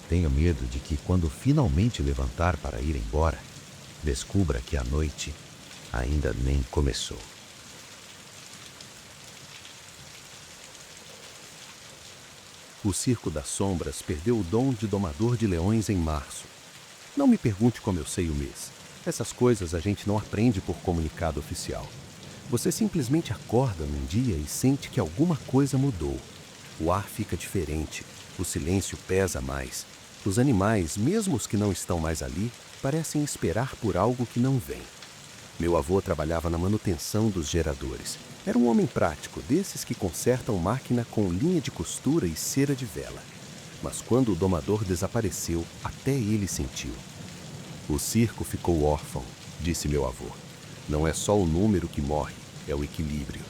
Tenho medo de que, quando finalmente levantar para ir embora, descubra que a noite ainda nem começou. O Circo das Sombras perdeu o dom de domador de leões em março. Não me pergunte como eu sei o mês. Essas coisas a gente não aprende por comunicado oficial. Você simplesmente acorda num dia e sente que alguma coisa mudou. O ar fica diferente, o silêncio pesa mais. Os animais, mesmo os que não estão mais ali, parecem esperar por algo que não vem. Meu avô trabalhava na manutenção dos geradores. Era um homem prático, desses que consertam máquina com linha de costura e cera de vela. Mas quando o domador desapareceu, até ele sentiu. O circo ficou órfão, disse meu avô. Não é só o número que morre, é o equilíbrio.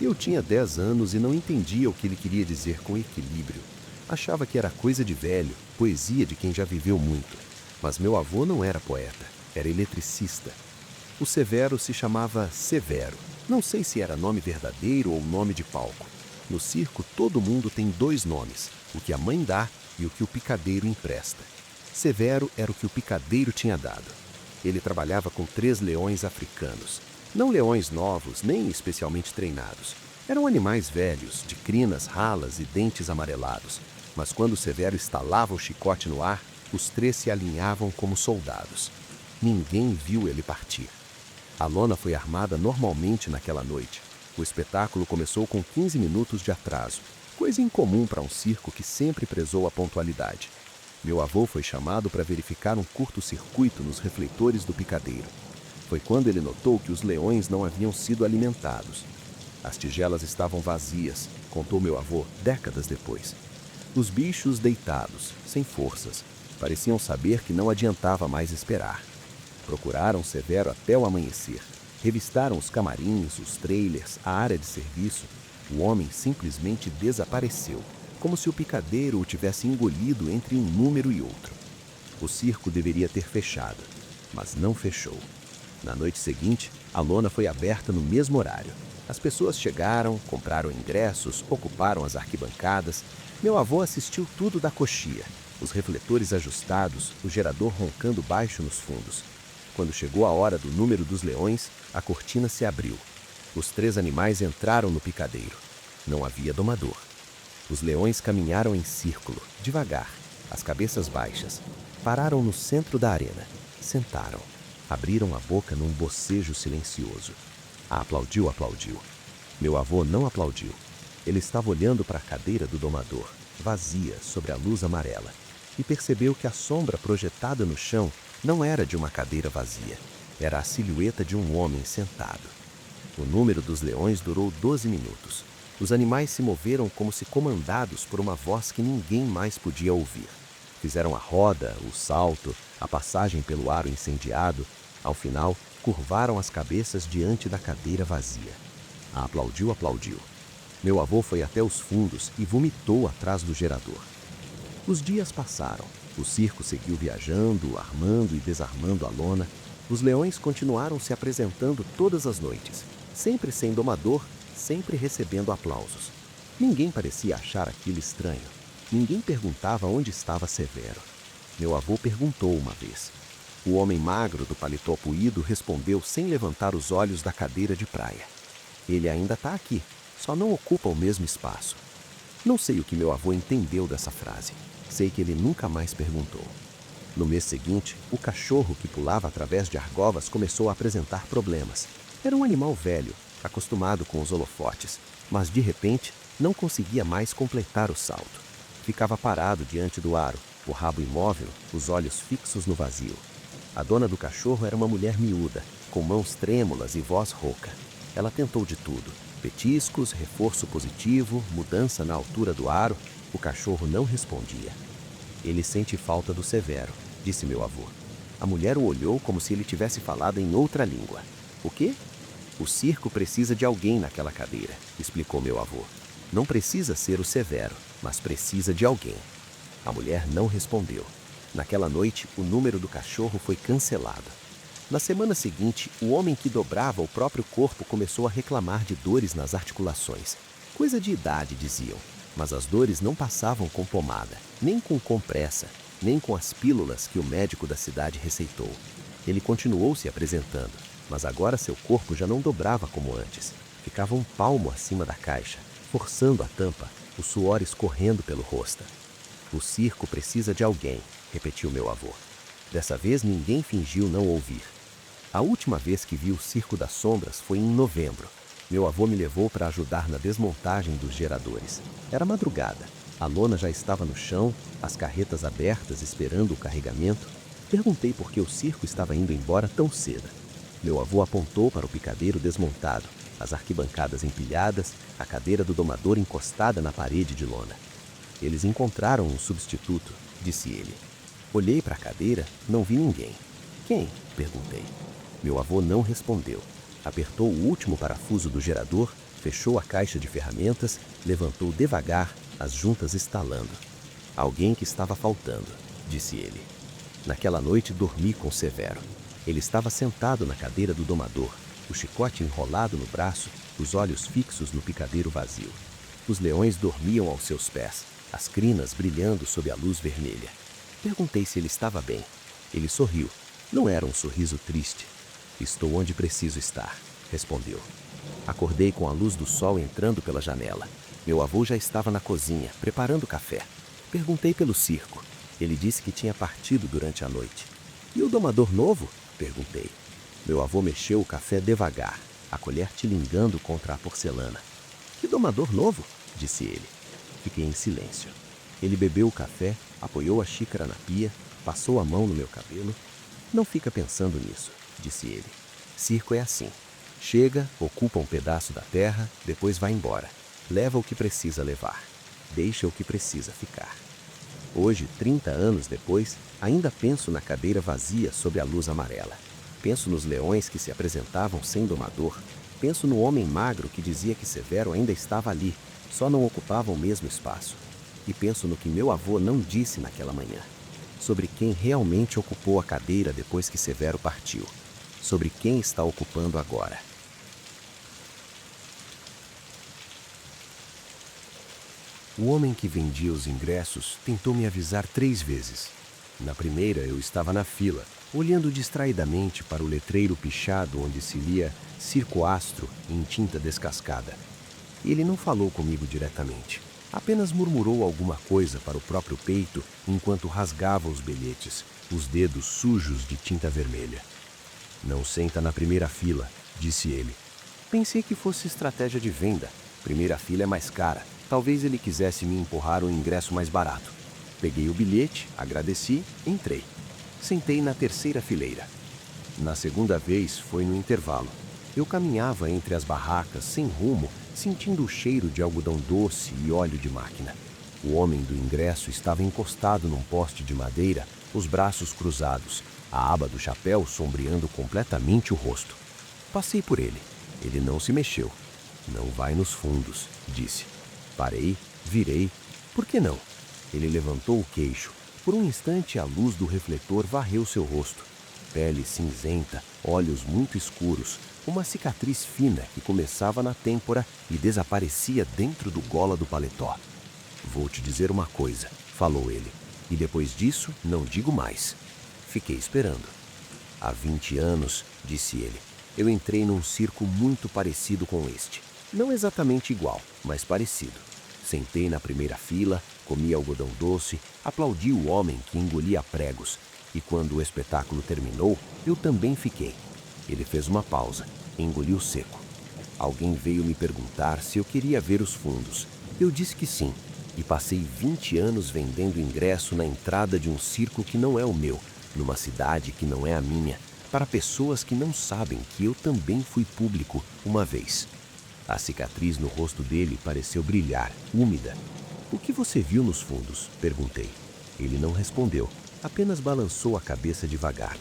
Eu tinha 10 anos e não entendia o que ele queria dizer com equilíbrio. Achava que era coisa de velho, poesia de quem já viveu muito. Mas meu avô não era poeta, era eletricista. O Severo se chamava Severo. Não sei se era nome verdadeiro ou nome de palco. No circo, todo mundo tem 2 nomes, o que a mãe dá e o que o picadeiro empresta. Severo era o que o picadeiro tinha dado. Ele trabalhava com 3 leões africanos. Não leões novos, nem especialmente treinados. Eram animais velhos, de crinas ralas e dentes amarelados. Mas quando Severo estalava o chicote no ar, os 3 se alinhavam como soldados. Ninguém viu ele partir. A lona foi armada normalmente naquela noite. O espetáculo começou com 15 minutos de atraso, coisa incomum para um circo que sempre prezou a pontualidade. Meu avô foi chamado para verificar um curto-circuito nos refletores do picadeiro. Foi quando ele notou que os leões não haviam sido alimentados. As tigelas estavam vazias, contou meu avô décadas depois. Os bichos deitados, sem forças, pareciam saber que não adiantava mais esperar. Procuraram Severo até o amanhecer. Revistaram os camarins, os trailers, a área de serviço. O homem simplesmente desapareceu, como se o picadeiro o tivesse engolido entre um número e outro. O circo deveria ter fechado, mas não fechou. Na noite seguinte, a lona foi aberta no mesmo horário. As pessoas chegaram, compraram ingressos, ocuparam as arquibancadas. Meu avô assistiu tudo da coxia, os refletores ajustados, o gerador roncando baixo nos fundos. Quando chegou a hora do número dos leões, a cortina se abriu. Os 3 animais entraram no picadeiro. Não havia domador. Os leões caminharam em círculo, devagar, as cabeças baixas. Pararam no centro da arena. Sentaram. Abriram a boca num bocejo silencioso. A aplaudiu. Meu avô não aplaudiu. Ele estava olhando para a cadeira do domador, vazia sobre a luz amarela, e percebeu que a sombra projetada no chão não era de uma cadeira vazia. Era a silhueta de um homem sentado. O número dos leões durou 12 minutos. Os animais se moveram como se comandados por uma voz que ninguém mais podia ouvir. Fizeram a roda, o salto, a passagem pelo aro incendiado. Ao final, curvaram as cabeças diante da cadeira vazia. A aplaudiu. Meu avô foi até os fundos e vomitou atrás do gerador. Os dias passaram. O circo seguiu viajando, armando e desarmando a lona. Os leões continuaram se apresentando todas as noites, sempre sem domador, sempre recebendo aplausos. Ninguém parecia achar aquilo estranho. Ninguém perguntava onde estava Severo. Meu avô perguntou uma vez. O homem magro do paletó puído respondeu sem levantar os olhos da cadeira de praia. Ele ainda está aqui, só não ocupa o mesmo espaço. Não sei o que meu avô entendeu dessa frase. Sei que ele nunca mais perguntou. No mês seguinte, o cachorro que pulava através de argovas começou a apresentar problemas. Era um animal velho, acostumado com os holofotes, mas de repente não conseguia mais completar o salto. Ficava parado diante do aro, o rabo imóvel, os olhos fixos no vazio. A dona do cachorro era uma mulher miúda, com mãos trêmulas e voz rouca. Ela tentou de tudo: petiscos, reforço positivo, mudança na altura do aro. O cachorro não respondia. Ele sente falta do Severo, disse meu avô. A mulher o olhou como se ele tivesse falado em outra língua. O quê? O circo precisa de alguém naquela cadeira, explicou meu avô. Não precisa ser o Severo, mas precisa de alguém. A mulher não respondeu. Naquela noite, o número do cachorro foi cancelado. Na semana seguinte, o homem que dobrava o próprio corpo começou a reclamar de dores nas articulações. Coisa de idade, diziam. Mas as dores não passavam com pomada, nem com compressa, nem com as pílulas que o médico da cidade receitou. Ele continuou se apresentando, mas agora seu corpo já não dobrava como antes. Ficava um palmo acima da caixa, forçando a tampa, o suor escorrendo pelo rosto. O circo precisa de alguém, repetiu meu avô. Dessa vez ninguém fingiu não ouvir. A última vez que vi o Circo das Sombras foi em novembro. Meu avô me levou para ajudar na desmontagem dos geradores. Era madrugada. A lona já estava no chão, as carretas abertas esperando o carregamento. Perguntei por que o circo estava indo embora tão cedo. Meu avô apontou para o picadeiro desmontado, as arquibancadas empilhadas, a cadeira do domador encostada na parede de lona. Eles encontraram um substituto, disse ele. Olhei para a cadeira, não vi ninguém. Quem? Perguntei. Meu avô não respondeu. Apertou o último parafuso do gerador, fechou a caixa de ferramentas, levantou devagar, as juntas estalando. Alguém que estava faltando, disse ele. Naquela noite dormi com Severo. Ele estava sentado na cadeira do domador, o chicote enrolado no braço, os olhos fixos no picadeiro vazio. Os leões dormiam aos seus pés, as crinas brilhando sob a luz vermelha. Perguntei se ele estava bem. Ele sorriu. Não era um sorriso triste. Estou onde preciso estar, respondeu. Acordei com a luz do sol entrando pela janela. Meu avô já estava na cozinha, preparando café. Perguntei pelo circo. Ele disse que tinha partido durante a noite. E o domador novo? Perguntei. Meu avô mexeu o café devagar, a colher tilingando contra a porcelana. Que domador novo? Disse ele. Fiquei em silêncio. Ele bebeu o café, apoiou a xícara na pia, passou a mão no meu cabelo. Não fica pensando nisso, disse ele. Circo é assim. Chega, ocupa um pedaço da terra, depois vai embora. Leva o que precisa levar. Deixa o que precisa ficar. Hoje, 30 anos depois, ainda penso na cadeira vazia sob a luz amarela. Penso nos leões que se apresentavam sem domador. Penso no homem magro que dizia que Severo ainda estava ali, só não ocupava o mesmo espaço. E penso no que meu avô não disse naquela manhã. Sobre quem realmente ocupou a cadeira depois que Severo partiu. Sobre quem está ocupando agora. O homem que vendia os ingressos tentou me avisar 3 vezes. Na primeira, eu estava na fila, olhando distraidamente para o letreiro pichado onde se lia Circo Astro em tinta descascada. Ele não falou comigo diretamente. Apenas murmurou alguma coisa para o próprio peito enquanto rasgava os bilhetes, os dedos sujos de tinta vermelha. "Não senta na primeira fila", disse ele. Pensei que fosse estratégia de venda. Primeira fila é mais cara. Talvez ele quisesse me empurrar um ingresso mais barato. Peguei o bilhete, agradeci, entrei. Sentei na terceira fileira. Na segunda vez foi no intervalo. Eu caminhava entre as barracas, sem rumo, sentindo o cheiro de algodão doce e óleo de máquina. O homem do ingresso estava encostado num poste de madeira, os braços cruzados, a aba do chapéu sombreando completamente o rosto. Passei por ele. Ele não se mexeu. "Não vai nos fundos", disse. Parei, virei. "Por que não?" Ele levantou o queixo. Por um instante, a luz do refletor varreu seu rosto. Pele cinzenta, olhos muito escuros, uma cicatriz fina que começava na têmpora e desaparecia dentro do gola do paletó. "Vou te dizer uma coisa", falou ele, "e depois disso não digo mais." Fiquei esperando. "Há 20 anos", disse ele, "eu entrei num circo muito parecido com este. Não exatamente igual, mas parecido. Sentei na primeira fila, comi algodão doce, aplaudi o homem que engolia pregos, e quando o espetáculo terminou, eu também fiquei." Ele fez uma pausa, engoliu seco. "Alguém veio me perguntar se eu queria ver os fundos. Eu disse que sim, e passei 20 anos vendendo ingresso na entrada de um circo que não é o meu, numa cidade que não é a minha, para pessoas que não sabem que eu também fui público uma vez." A cicatriz no rosto dele pareceu brilhar, úmida. "O que você viu nos fundos?" perguntei. Ele não respondeu, apenas balançou a cabeça devagar.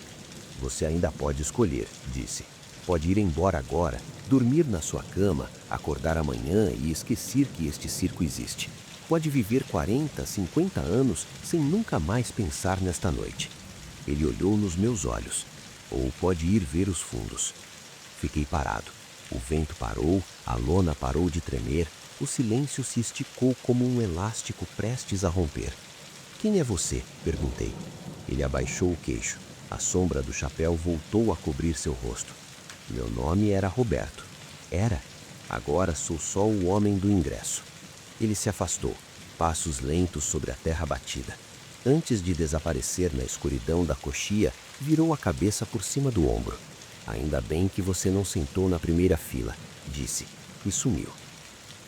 "Você ainda pode escolher", disse. "Pode ir embora agora, dormir na sua cama, acordar amanhã e esquecer que este circo existe. Pode viver 40, 50 anos sem nunca mais pensar nesta noite." Ele olhou nos meus olhos. "Ou pode ir ver os fundos." Fiquei parado. O vento parou, a lona parou de tremer, o silêncio se esticou como um elástico prestes a romper. "Quem é você?" perguntei. Ele abaixou o queixo. A sombra do chapéu voltou a cobrir seu rosto. "Meu nome era Roberto." "Era? Agora sou só o homem do ingresso." Ele se afastou, passos lentos sobre a terra batida. Antes de desaparecer na escuridão da coxia, virou a cabeça por cima do ombro. "Ainda bem que você não sentou na primeira fila", disse, e sumiu.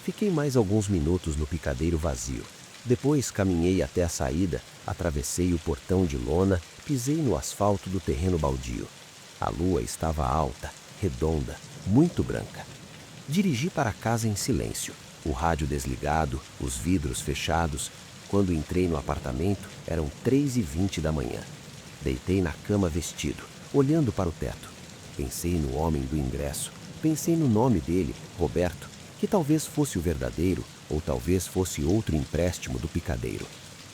Fiquei mais alguns minutos no picadeiro vazio. Depois caminhei até a saída, atravessei o portão de lona, pisei no asfalto do terreno baldio. A lua estava alta, redonda, muito branca. Dirigi para casa em silêncio, o rádio desligado, os vidros fechados. Quando entrei no apartamento, eram 3h20 da manhã. Deitei na cama vestido, olhando para o teto. Pensei no homem do ingresso. Pensei no nome dele, Roberto, que talvez fosse o verdadeiro ou talvez fosse outro empréstimo do picadeiro.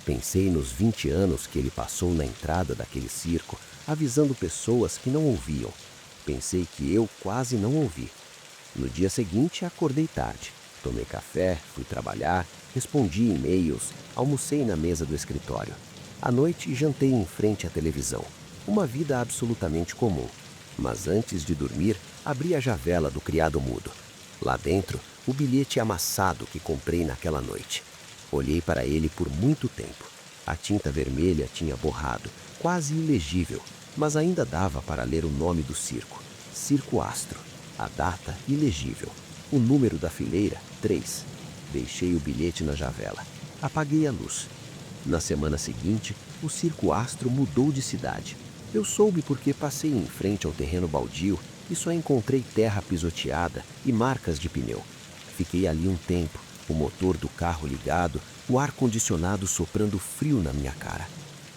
Pensei nos 20 anos que ele passou na entrada daquele circo, avisando pessoas que não ouviam. Pensei que eu quase não ouvi. No dia seguinte, acordei tarde. Tomei café, fui trabalhar, respondi e-mails, almocei na mesa do escritório. À noite, jantei em frente à televisão. Uma vida absolutamente comum. Mas antes de dormir, abri a javela do criado mudo. Lá dentro, o bilhete amassado que comprei naquela noite. Olhei para ele por muito tempo. A tinta vermelha tinha borrado, quase ilegível, mas ainda dava para ler o nome do circo. Circo Astro. A data, ilegível. O número da fileira, 3. Deixei o bilhete na javela. Apaguei a luz. Na semana seguinte, o Circo Astro mudou de cidade. Eu soube porque passei em frente ao terreno baldio e só encontrei terra pisoteada e marcas de pneu. Fiquei ali um tempo, o motor do carro ligado, o ar-condicionado soprando frio na minha cara.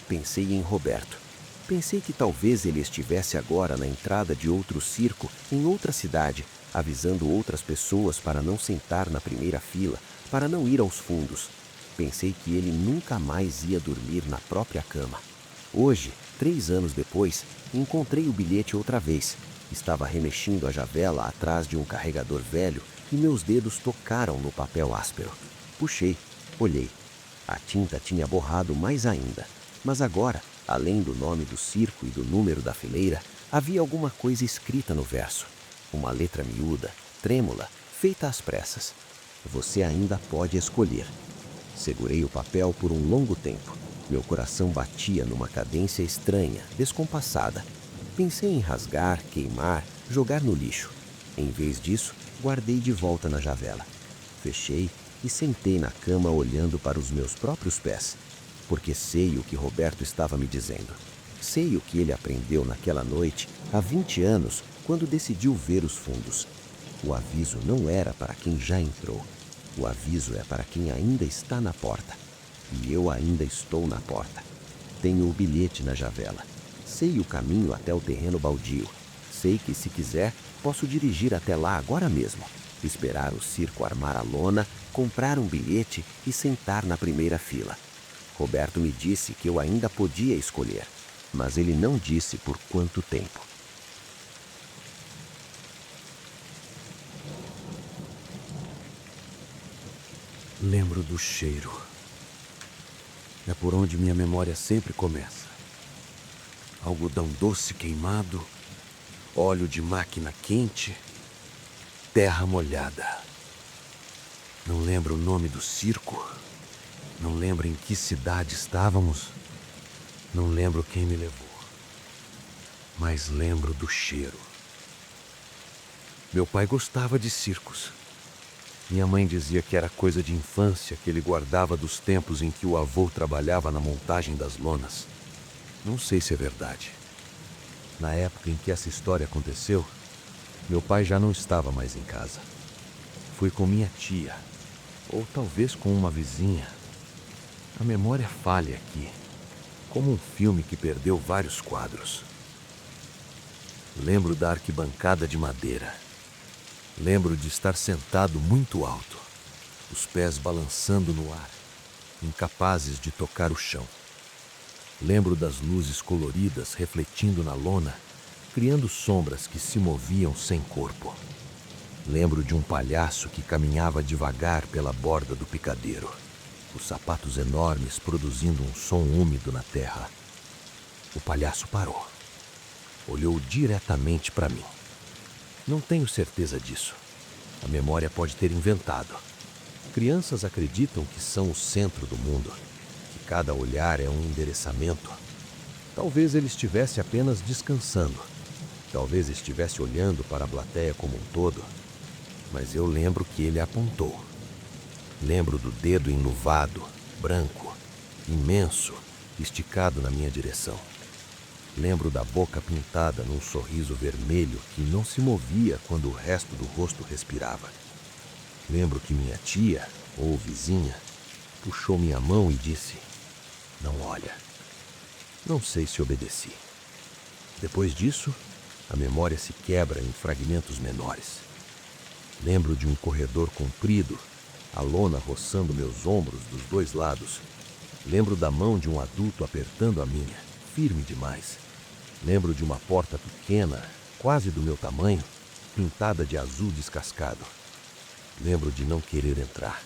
Pensei em Roberto. Pensei que talvez ele estivesse agora na entrada de outro circo, em outra cidade, avisando outras pessoas para não sentar na primeira fila, para não ir aos fundos. Pensei que ele nunca mais ia dormir na própria cama. Hoje, 3 anos depois, encontrei o bilhete outra vez. Estava remexendo a javela atrás de um carregador velho e meus dedos tocaram no papel áspero. Puxei, olhei. A tinta tinha borrado mais ainda, mas agora, além do nome do circo e do número da fileira, havia alguma coisa escrita no verso. Uma letra miúda, trêmula, feita às pressas. Você ainda pode escolher. Segurei o papel por um longo tempo. Meu coração batia numa cadência estranha, descompassada. Pensei em rasgar, queimar, jogar no lixo. Em vez disso, guardei de volta na javela. Fechei e sentei na cama olhando para os meus próprios pés. Porque sei o que Roberto estava me dizendo. Sei o que ele aprendeu naquela noite, há 20 anos, quando decidiu ver os fundos. O aviso não era para quem já entrou. O aviso é para quem ainda está na porta. E eu ainda estou na porta. Tenho o bilhete na javela. Sei o caminho até o terreno baldio. Sei que, se quiser, posso dirigir até lá agora mesmo. Esperar o circo armar a lona, comprar um bilhete e sentar na primeira fila. Roberto me disse que eu ainda podia escolher, mas ele não disse por quanto tempo. Lembro do cheiro. É por onde minha memória sempre começa. Algodão doce queimado, óleo de máquina quente, terra molhada. Não lembro o nome do circo. Não lembro em que cidade estávamos. Não lembro quem me levou. Mas lembro do cheiro. Meu pai gostava de circos. Minha mãe dizia que era coisa de infância que ele guardava dos tempos em que o avô trabalhava na montagem das lonas. Não sei se é verdade. Na época em que essa história aconteceu, meu pai já não estava mais em casa. Fui com minha tia, ou talvez com uma vizinha. A memória falha aqui, como um filme que perdeu vários quadros. Lembro da arquibancada de madeira. Lembro de estar sentado muito alto, os pés balançando no ar, incapazes de tocar o chão. Lembro das luzes coloridas refletindo na lona, criando sombras que se moviam sem corpo. Lembro de um palhaço que caminhava devagar pela borda do picadeiro, os sapatos enormes produzindo um som úmido na terra. O palhaço parou. Olhou diretamente para mim. Não tenho certeza disso. A memória pode ter inventado. Crianças acreditam que são o centro do mundo, que cada olhar é um endereçamento. Talvez ele estivesse apenas descansando. Talvez estivesse olhando para a plateia como um todo. Mas eu lembro que ele apontou. Lembro do dedo enluvado, branco, imenso, esticado na minha direção. Lembro da boca pintada num sorriso vermelho que não se movia quando o resto do rosto respirava. Lembro que minha tia, ou vizinha, puxou minha mão e disse: "Não olha." Não sei se obedeci. Depois disso, a memória se quebra em fragmentos menores. Lembro de um corredor comprido, a lona roçando meus ombros dos dois lados. Lembro da mão de um adulto apertando a minha, firme demais. Lembro de uma porta pequena, quase do meu tamanho, pintada de azul descascado. Lembro de não querer entrar.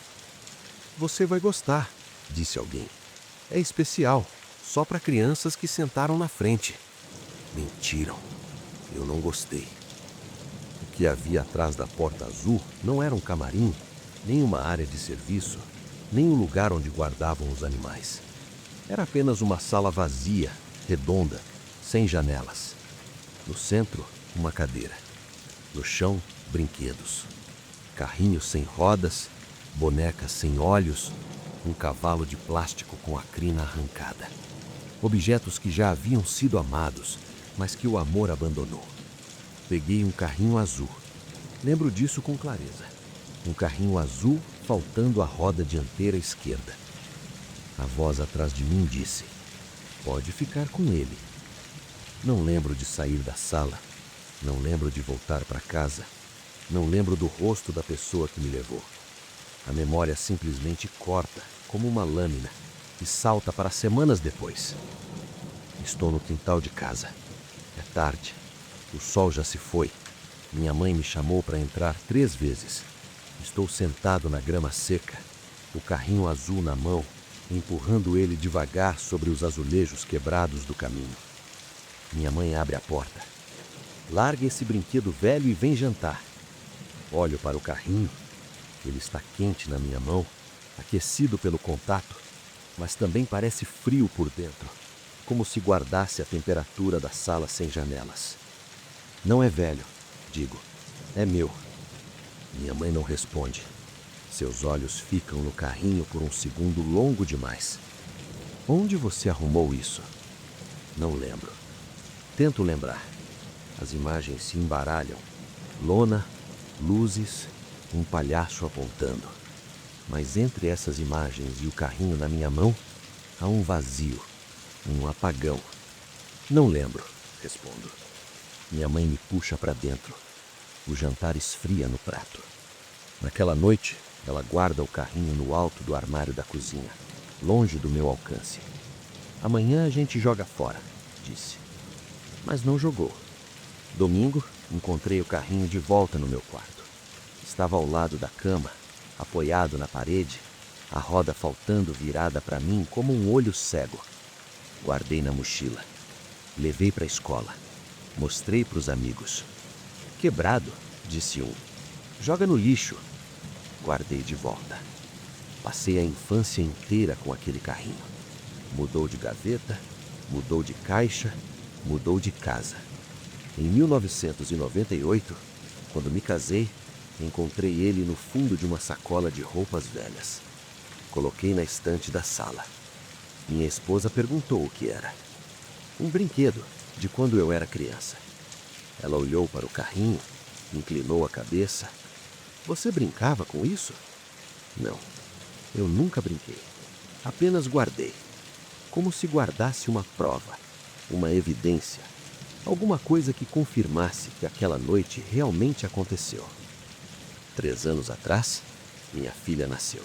"Você vai gostar", disse alguém. "É especial, só para crianças que sentaram na frente." Mentiram. Eu não gostei. O que havia atrás da porta azul não era um camarim, nem uma área de serviço, nem um lugar onde guardavam os animais. Era apenas uma sala vazia, redonda, sem janelas. No centro, uma cadeira. No chão, brinquedos. Carrinhos sem rodas, bonecas sem olhos, um cavalo de plástico com a crina arrancada. Objetos que já haviam sido amados, mas que o amor abandonou. Peguei um carrinho azul. Lembro disso com clareza. Um carrinho azul faltando a roda dianteira esquerda. A voz atrás de mim disse: "Pode ficar com ele." Não lembro de sair da sala. Não lembro de voltar para casa. Não lembro do rosto da pessoa que me levou. A memória simplesmente corta, como uma lâmina, e salta para semanas depois. Estou no quintal de casa. É tarde. O sol já se foi. Minha mãe me chamou para entrar 3 vezes. Estou sentado na grama seca, o carrinho azul na mão, empurrando ele devagar sobre os azulejos quebrados do caminho. Minha mãe abre a porta. Larga esse brinquedo velho e vem jantar. Olho para o carrinho. Ele está quente na minha mão, aquecido pelo contato, mas também parece frio por dentro, como se guardasse a temperatura da sala sem janelas. Não é velho, digo. É meu. Minha mãe não responde. Seus olhos ficam no carrinho por um segundo longo demais. Onde você arrumou isso? Não lembro. Tento lembrar. As imagens se embaralham. Lona, luzes, um palhaço apontando. Mas entre essas imagens e o carrinho na minha mão, há um vazio, um apagão. Não lembro, respondo. Minha mãe me puxa para dentro. O jantar esfria no prato. Naquela noite, ela guarda o carrinho no alto do armário da cozinha, longe do meu alcance. Amanhã a gente joga fora, disse. Mas não jogou. Domingo, encontrei o carrinho de volta no meu quarto. Estava ao lado da cama, apoiado na parede, a roda faltando virada para mim como um olho cego. Guardei na mochila. Levei para a escola. Mostrei para os amigos. Quebrado, disse um. Joga no lixo. Guardei de volta. Passei a infância inteira com aquele carrinho. Mudou de gaveta, mudou de caixa, mudou de casa. Em 1998, quando me casei, encontrei ele no fundo de uma sacola de roupas velhas. Coloquei na estante da sala. Minha esposa perguntou o que era. Um brinquedo, de quando eu era criança. Ela olhou para o carrinho, inclinou a cabeça. Você brincava com isso? Não, eu nunca brinquei. Apenas guardei. Como se guardasse uma prova, uma evidência, alguma coisa que confirmasse que aquela noite realmente aconteceu. 3 anos atrás, minha filha nasceu.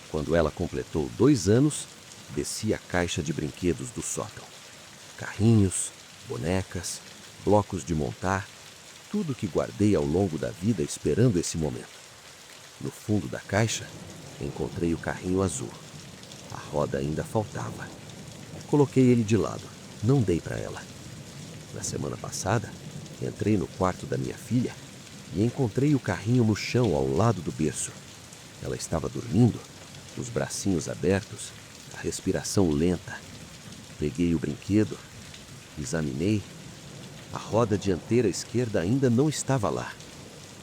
Quando ela completou 2 anos, desci a caixa de brinquedos do sótão. Carrinhos, bonecas, blocos de montar, tudo que guardei ao longo da vida esperando esse momento. No fundo da caixa, encontrei o carrinho azul. A roda ainda faltava. Coloquei ele de lado, não dei para ela. Na semana passada, entrei no quarto da minha filha e encontrei o carrinho no chão ao lado do berço. Ela estava dormindo, os bracinhos abertos, a respiração lenta. Peguei o brinquedo, examinei. A roda dianteira esquerda ainda não estava lá,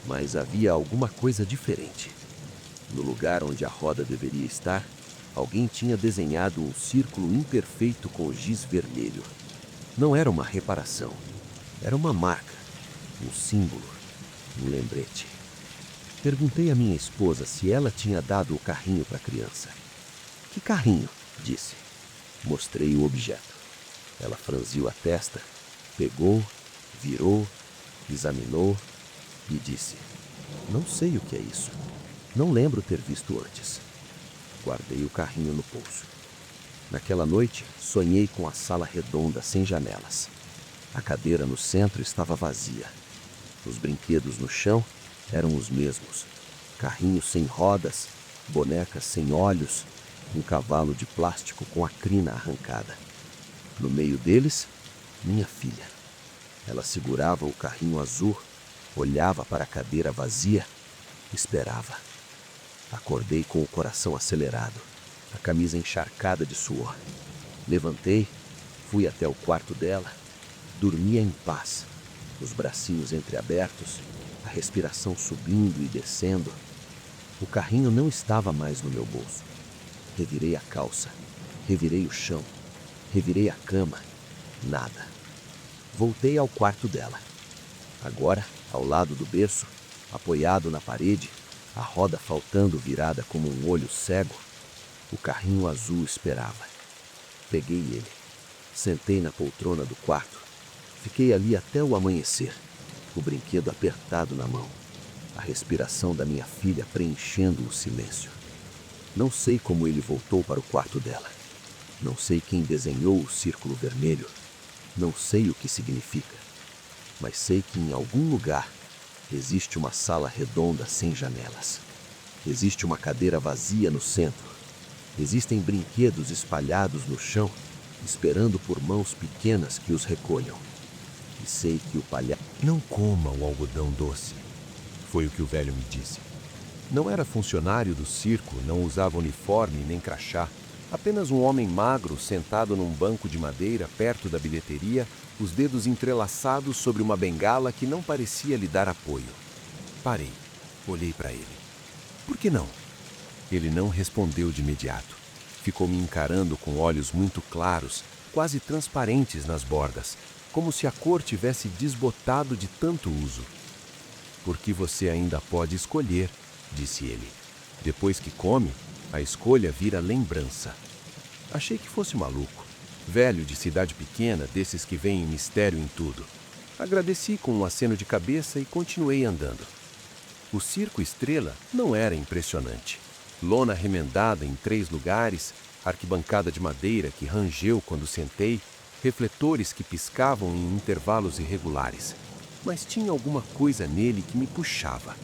mas havia alguma coisa diferente. No lugar onde a roda deveria estar, alguém tinha desenhado um círculo imperfeito com giz vermelho. Não era uma reparação, era uma marca, um símbolo, um lembrete. Perguntei à minha esposa se ela tinha dado o carrinho para a criança. Que carrinho? Disse. Mostrei o objeto. Ela franziu a testa, pegou, virou, examinou e disse: não sei o que é isso. Não lembro ter visto antes. Guardei o carrinho no bolso. Naquela noite, sonhei com a sala redonda sem janelas. A cadeira no centro estava vazia. Os brinquedos no chão eram os mesmos. Carrinhos sem rodas, bonecas sem olhos, um cavalo de plástico com a crina arrancada. No meio deles, minha filha. Ela segurava o carrinho azul, olhava para a cadeira vazia, esperava. Acordei com o coração acelerado, a camisa encharcada de suor. Levantei, fui até o quarto dela, dormia em paz, os bracinhos entreabertos, a respiração subindo e descendo. O carrinho não estava mais no meu bolso. Revirei a calça, revirei o chão, revirei a cama, nada. Voltei ao quarto dela. Agora, ao lado do berço, apoiado na parede, a roda faltando virada como um olho cego, o carrinho azul esperava. Peguei ele, sentei na poltrona do quarto, Fiquei ali até o amanhecer, o brinquedo apertado na mão, a respiração da minha filha preenchendo o silêncio. Não sei como ele voltou para o quarto dela. Não sei quem desenhou o círculo vermelho. Não sei o que significa. Mas sei que em algum lugar existe uma sala redonda sem janelas. Existe uma cadeira vazia no centro. Existem brinquedos espalhados no chão, esperando por mãos pequenas que os recolham. E sei que o palhaço... Não coma o algodão doce, foi o que o velho me disse. Não era funcionário do circo, não usava uniforme nem crachá. Apenas um homem magro sentado num banco de madeira perto da bilheteria, os dedos entrelaçados sobre uma bengala que não parecia lhe dar apoio. Parei, olhei para ele. Por que não? Ele não respondeu de imediato. Ficou me encarando com olhos muito claros, quase transparentes nas bordas, como se a cor tivesse desbotado de tanto uso. Porque você ainda pode escolher, disse ele. Depois que come, a escolha vira lembrança. Achei que fosse maluco. Velho de cidade pequena, desses que veem mistério em tudo. Agradeci com um aceno de cabeça e continuei andando. O Circo Estrela não era impressionante. Lona remendada em 3 lugares, arquibancada de madeira que rangeu quando sentei, refletores que piscavam em intervalos irregulares. Mas tinha alguma coisa nele que me puxava.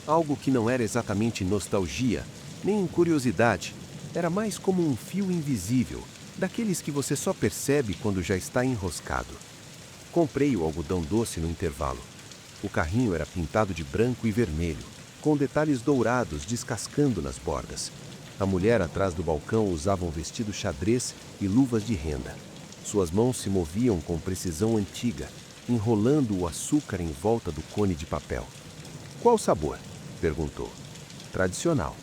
Algo que não era exatamente nostalgia, nem curiosidade. Era mais como um fio invisível, daqueles que você só percebe quando já está enroscado. Comprei o algodão doce no intervalo. O carrinho era pintado de branco e vermelho, com detalhes dourados descascando nas bordas. A mulher atrás do balcão usava um vestido xadrez e luvas de renda. Suas mãos se moviam com precisão antiga, enrolando o açúcar em volta do cone de papel. Qual sabor? Perguntou. Tradicional.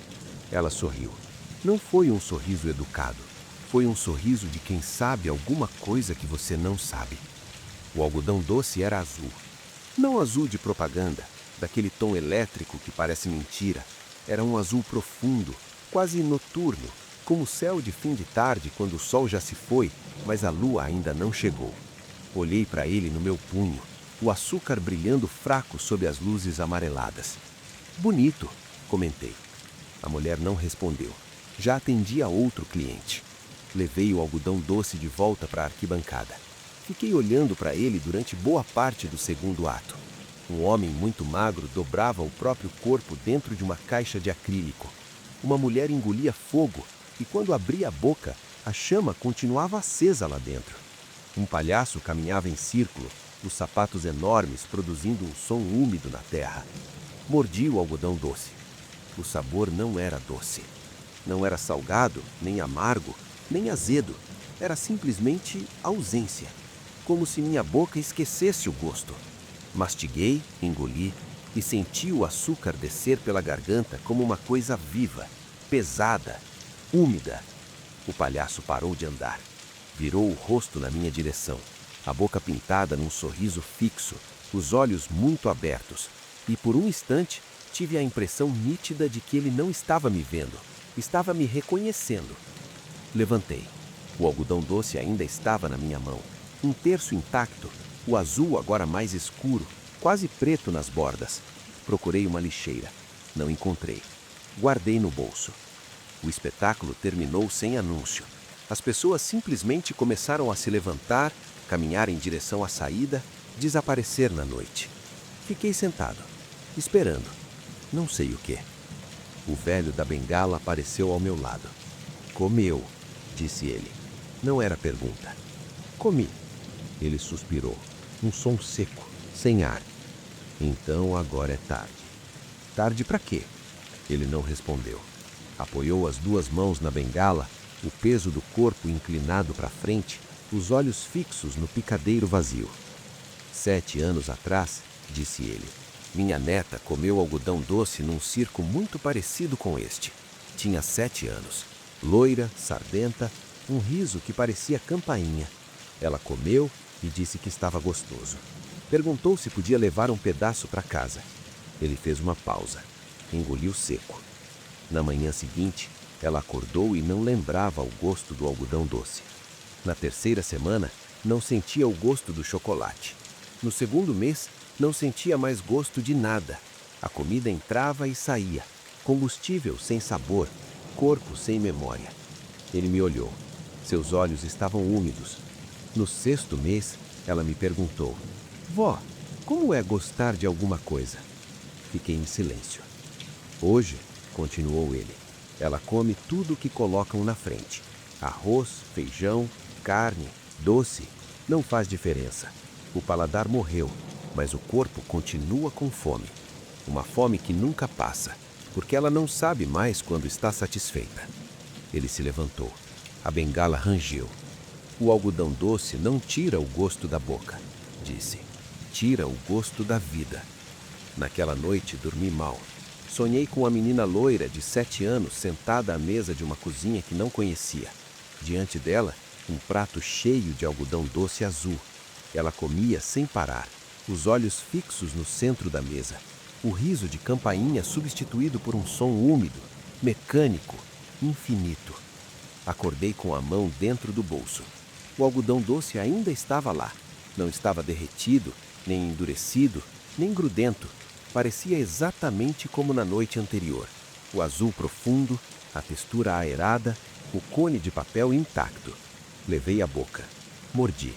Ela sorriu. Não foi um sorriso educado. Foi um sorriso de quem sabe alguma coisa que você não sabe. O algodão doce era azul. Não azul de propaganda, daquele tom elétrico que parece mentira. Era um azul profundo, quase noturno, como o céu de fim de tarde quando o sol já se foi, mas a lua ainda não chegou. Olhei para ele no meu punho, o açúcar brilhando fraco sob as luzes amareladas. Bonito, comentei. A mulher não respondeu. Já atendia outro cliente. Levei o algodão doce de volta para a arquibancada. Fiquei olhando para ele durante boa parte do segundo ato. Um homem muito magro dobrava o próprio corpo dentro de uma caixa de acrílico. Uma mulher engolia fogo e quando abria a boca, a chama continuava acesa lá dentro. Um palhaço caminhava em círculo, os sapatos enormes produzindo um som úmido na terra. Mordi o algodão doce. O sabor não era doce. Não era salgado, nem amargo, nem azedo. Era simplesmente ausência. Como se minha boca esquecesse o gosto. Mastiguei, engoli e senti o açúcar descer pela garganta como uma coisa viva, pesada, úmida. O palhaço parou de andar. Virou o rosto na minha direção, a boca pintada num sorriso fixo, os olhos muito abertos. E por um instante tive a impressão nítida de que ele não estava me vendo, estava me reconhecendo. Levantei. O algodão doce ainda estava na minha mão. Um terço intacto, o azul agora mais escuro, quase preto nas bordas. Procurei uma lixeira. Não encontrei. Guardei no bolso. O espetáculo terminou sem anúncio. As pessoas simplesmente começaram a se levantar, caminhar em direção à saída, desaparecer na noite. Fiquei sentado, esperando. Não sei o quê. O velho da bengala apareceu ao meu lado. Comeu, disse ele. Não era pergunta. Comi. Ele suspirou. Um som seco, sem ar. Então agora é tarde. Tarde para quê? Ele não respondeu. Apoiou as 2 mãos na bengala, o peso do corpo inclinado para frente, os olhos fixos no picadeiro vazio. 7 anos atrás, disse ele, minha neta comeu algodão doce num circo muito parecido com este. Tinha 7 anos. Loira, sardenta, um riso que parecia campainha. Ela comeu e disse que estava gostoso. Perguntou se podia levar um pedaço para casa. Ele fez uma pausa. Engoliu seco. Na manhã seguinte, ela acordou e não lembrava o gosto do algodão doce. Na terceira semana, não sentia o gosto do chocolate. No segundo mês, não sentia mais gosto de nada. A comida entrava e saía. Combustível sem sabor, corpo sem memória. Ele me olhou. Seus olhos estavam úmidos. No sexto mês, ela me perguntou: Vó, como é gostar de alguma coisa? Fiquei em silêncio. Hoje, continuou ele, ela come tudo o que colocam na frente. Arroz, feijão, carne, doce, não faz diferença. O paladar morreu, mas o corpo continua com fome. Uma fome que nunca passa, porque ela não sabe mais quando está satisfeita. Ele se levantou. A bengala rangiu. O algodão doce não tira o gosto da boca, disse. Tira o gosto da vida. Naquela noite dormi mal. Sonhei com a menina loira de 7 anos sentada à mesa de uma cozinha que não conhecia. Diante dela, um prato cheio de algodão doce azul. Ela comia sem parar, os olhos fixos no centro da mesa. O riso de campainha substituído por um som úmido, mecânico, infinito. Acordei com a mão dentro do bolso. O algodão doce ainda estava lá. Não estava derretido, nem endurecido, nem grudento. Parecia exatamente como na noite anterior. O azul profundo, a textura aerada, o cone de papel intacto. Levei à boca. Mordi.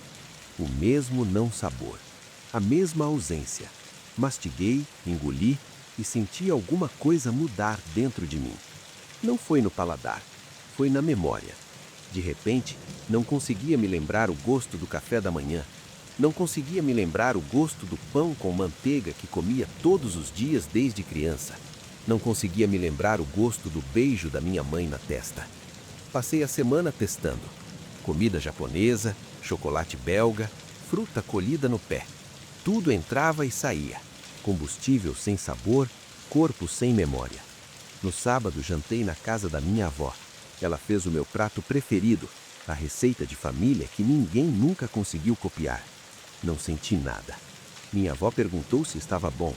O mesmo não sabor. A mesma ausência. Mastiguei, engoli e senti alguma coisa mudar dentro de mim. Não foi no paladar, foi na memória. De repente, não conseguia me lembrar o gosto do café da manhã. Não conseguia me lembrar o gosto do pão com manteiga que comia todos os dias desde criança. Não conseguia me lembrar o gosto do beijo da minha mãe na testa. Passei a semana testando. Comida japonesa, chocolate belga, fruta colhida no pé. Tudo entrava e saía. Combustível sem sabor, corpo sem memória. No sábado jantei na casa da minha avó. Ela fez o meu prato preferido, a receita de família que ninguém nunca conseguiu copiar. Não senti nada. Minha avó perguntou se estava bom.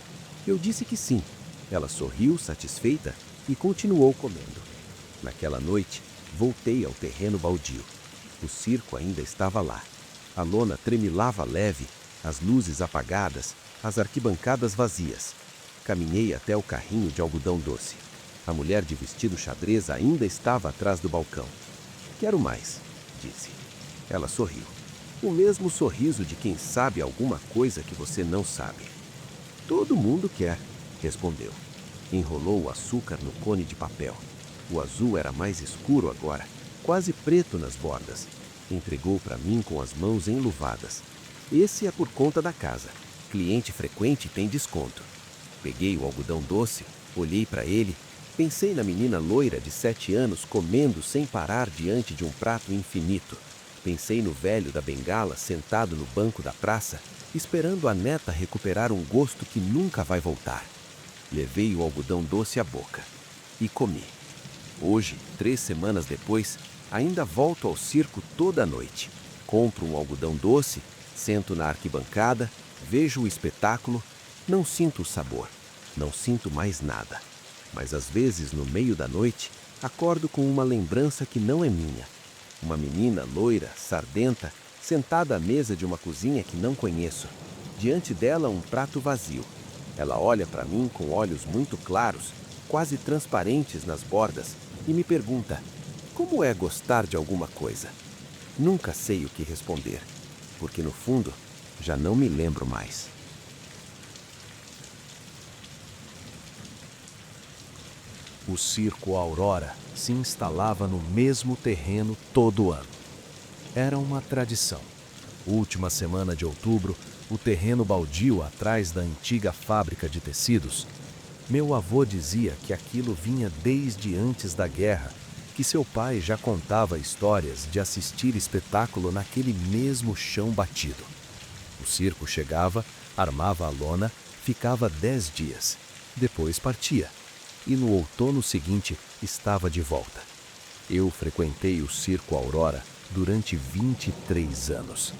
Eu disse que sim. Ela sorriu, satisfeita, e continuou comendo. Naquela noite, voltei ao terreno baldio. O circo ainda estava lá. A lona tremilava leve, as luzes apagadas, as arquibancadas vazias. Caminhei até o carrinho de algodão doce. A mulher de vestido xadrez ainda estava atrás do balcão. Quero mais, disse. Ela sorriu. O mesmo sorriso de quem sabe alguma coisa que você não sabe. Todo mundo quer, respondeu. Enrolou o açúcar no cone de papel. O azul era mais escuro agora, quase preto nas bordas. Entregou para mim com as mãos enluvadas. Esse é por conta da casa. Cliente frequente tem desconto. Peguei o algodão doce, olhei para ele, pensei na menina loira de 7 anos comendo sem parar diante de um prato infinito. Pensei no velho da bengala sentado no banco da praça, esperando a neta recuperar um gosto que nunca vai voltar. Levei o algodão doce à boca e comi. Hoje, 3 semanas depois, ainda volto ao circo toda noite. Compro um algodão doce, sento na arquibancada, vejo o espetáculo, não sinto o sabor, não sinto mais nada. Mas às vezes, no meio da noite, acordo com uma lembrança que não é minha. Uma menina loira, sardenta, sentada à mesa de uma cozinha que não conheço. Diante dela, um prato vazio. Ela olha para mim com olhos muito claros, quase transparentes nas bordas, e me pergunta: como é gostar de alguma coisa? Nunca sei o que responder, porque no fundo, já não me lembro mais. O Circo Aurora se instalava no mesmo terreno todo ano. Era uma tradição. Última semana de outubro, o terreno baldio atrás da antiga fábrica de tecidos. Meu avô dizia que aquilo vinha desde antes da guerra, que seu pai já contava histórias de assistir espetáculo naquele mesmo chão batido. O circo chegava, armava a lona, ficava 10 dias. Depois partia. E no outono seguinte estava de volta. Eu frequentei o Circo Aurora durante 23 anos.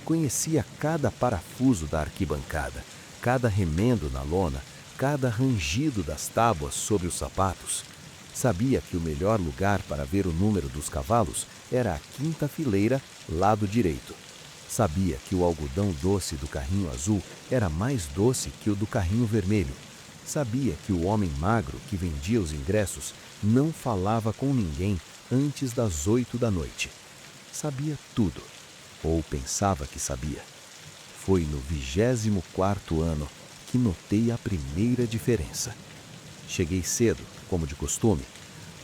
Conhecia cada parafuso da arquibancada, cada remendo na lona, cada rangido das tábuas sobre os sapatos. Sabia que o melhor lugar para ver o número dos cavalos era a 5ª fileira, lado direito. Sabia que o algodão doce do carrinho azul era mais doce que o do carrinho vermelho. Sabia que o homem magro que vendia os ingressos não falava com ninguém antes das 8 da noite. Sabia tudo, ou pensava que sabia. Foi no 24º ano que notei a primeira diferença. Cheguei cedo, como de costume.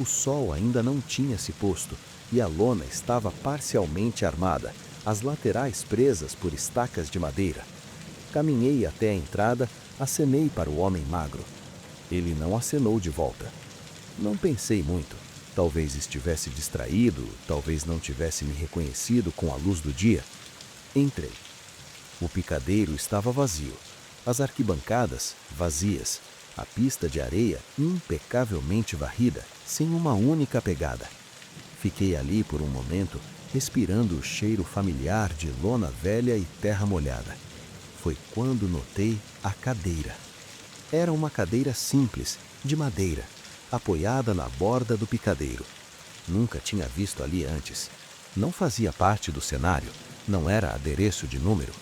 O sol ainda não tinha se posto e a lona estava parcialmente armada, as laterais presas por estacas de madeira. Caminhei até a entrada, acenei para o homem magro. Ele não acenou de volta. Não pensei muito. Talvez estivesse distraído, talvez não tivesse me reconhecido com a luz do dia. Entrei. O picadeiro estava vazio. As arquibancadas, vazias. A pista de areia impecavelmente varrida, sem uma única pegada. Fiquei ali por um momento, respirando o cheiro familiar de lona velha e terra molhada. Foi quando notei a cadeira. Era uma cadeira simples, de madeira, apoiada na borda do picadeiro. Nunca tinha visto ali antes. Não fazia parte do cenário, não era adereço de número.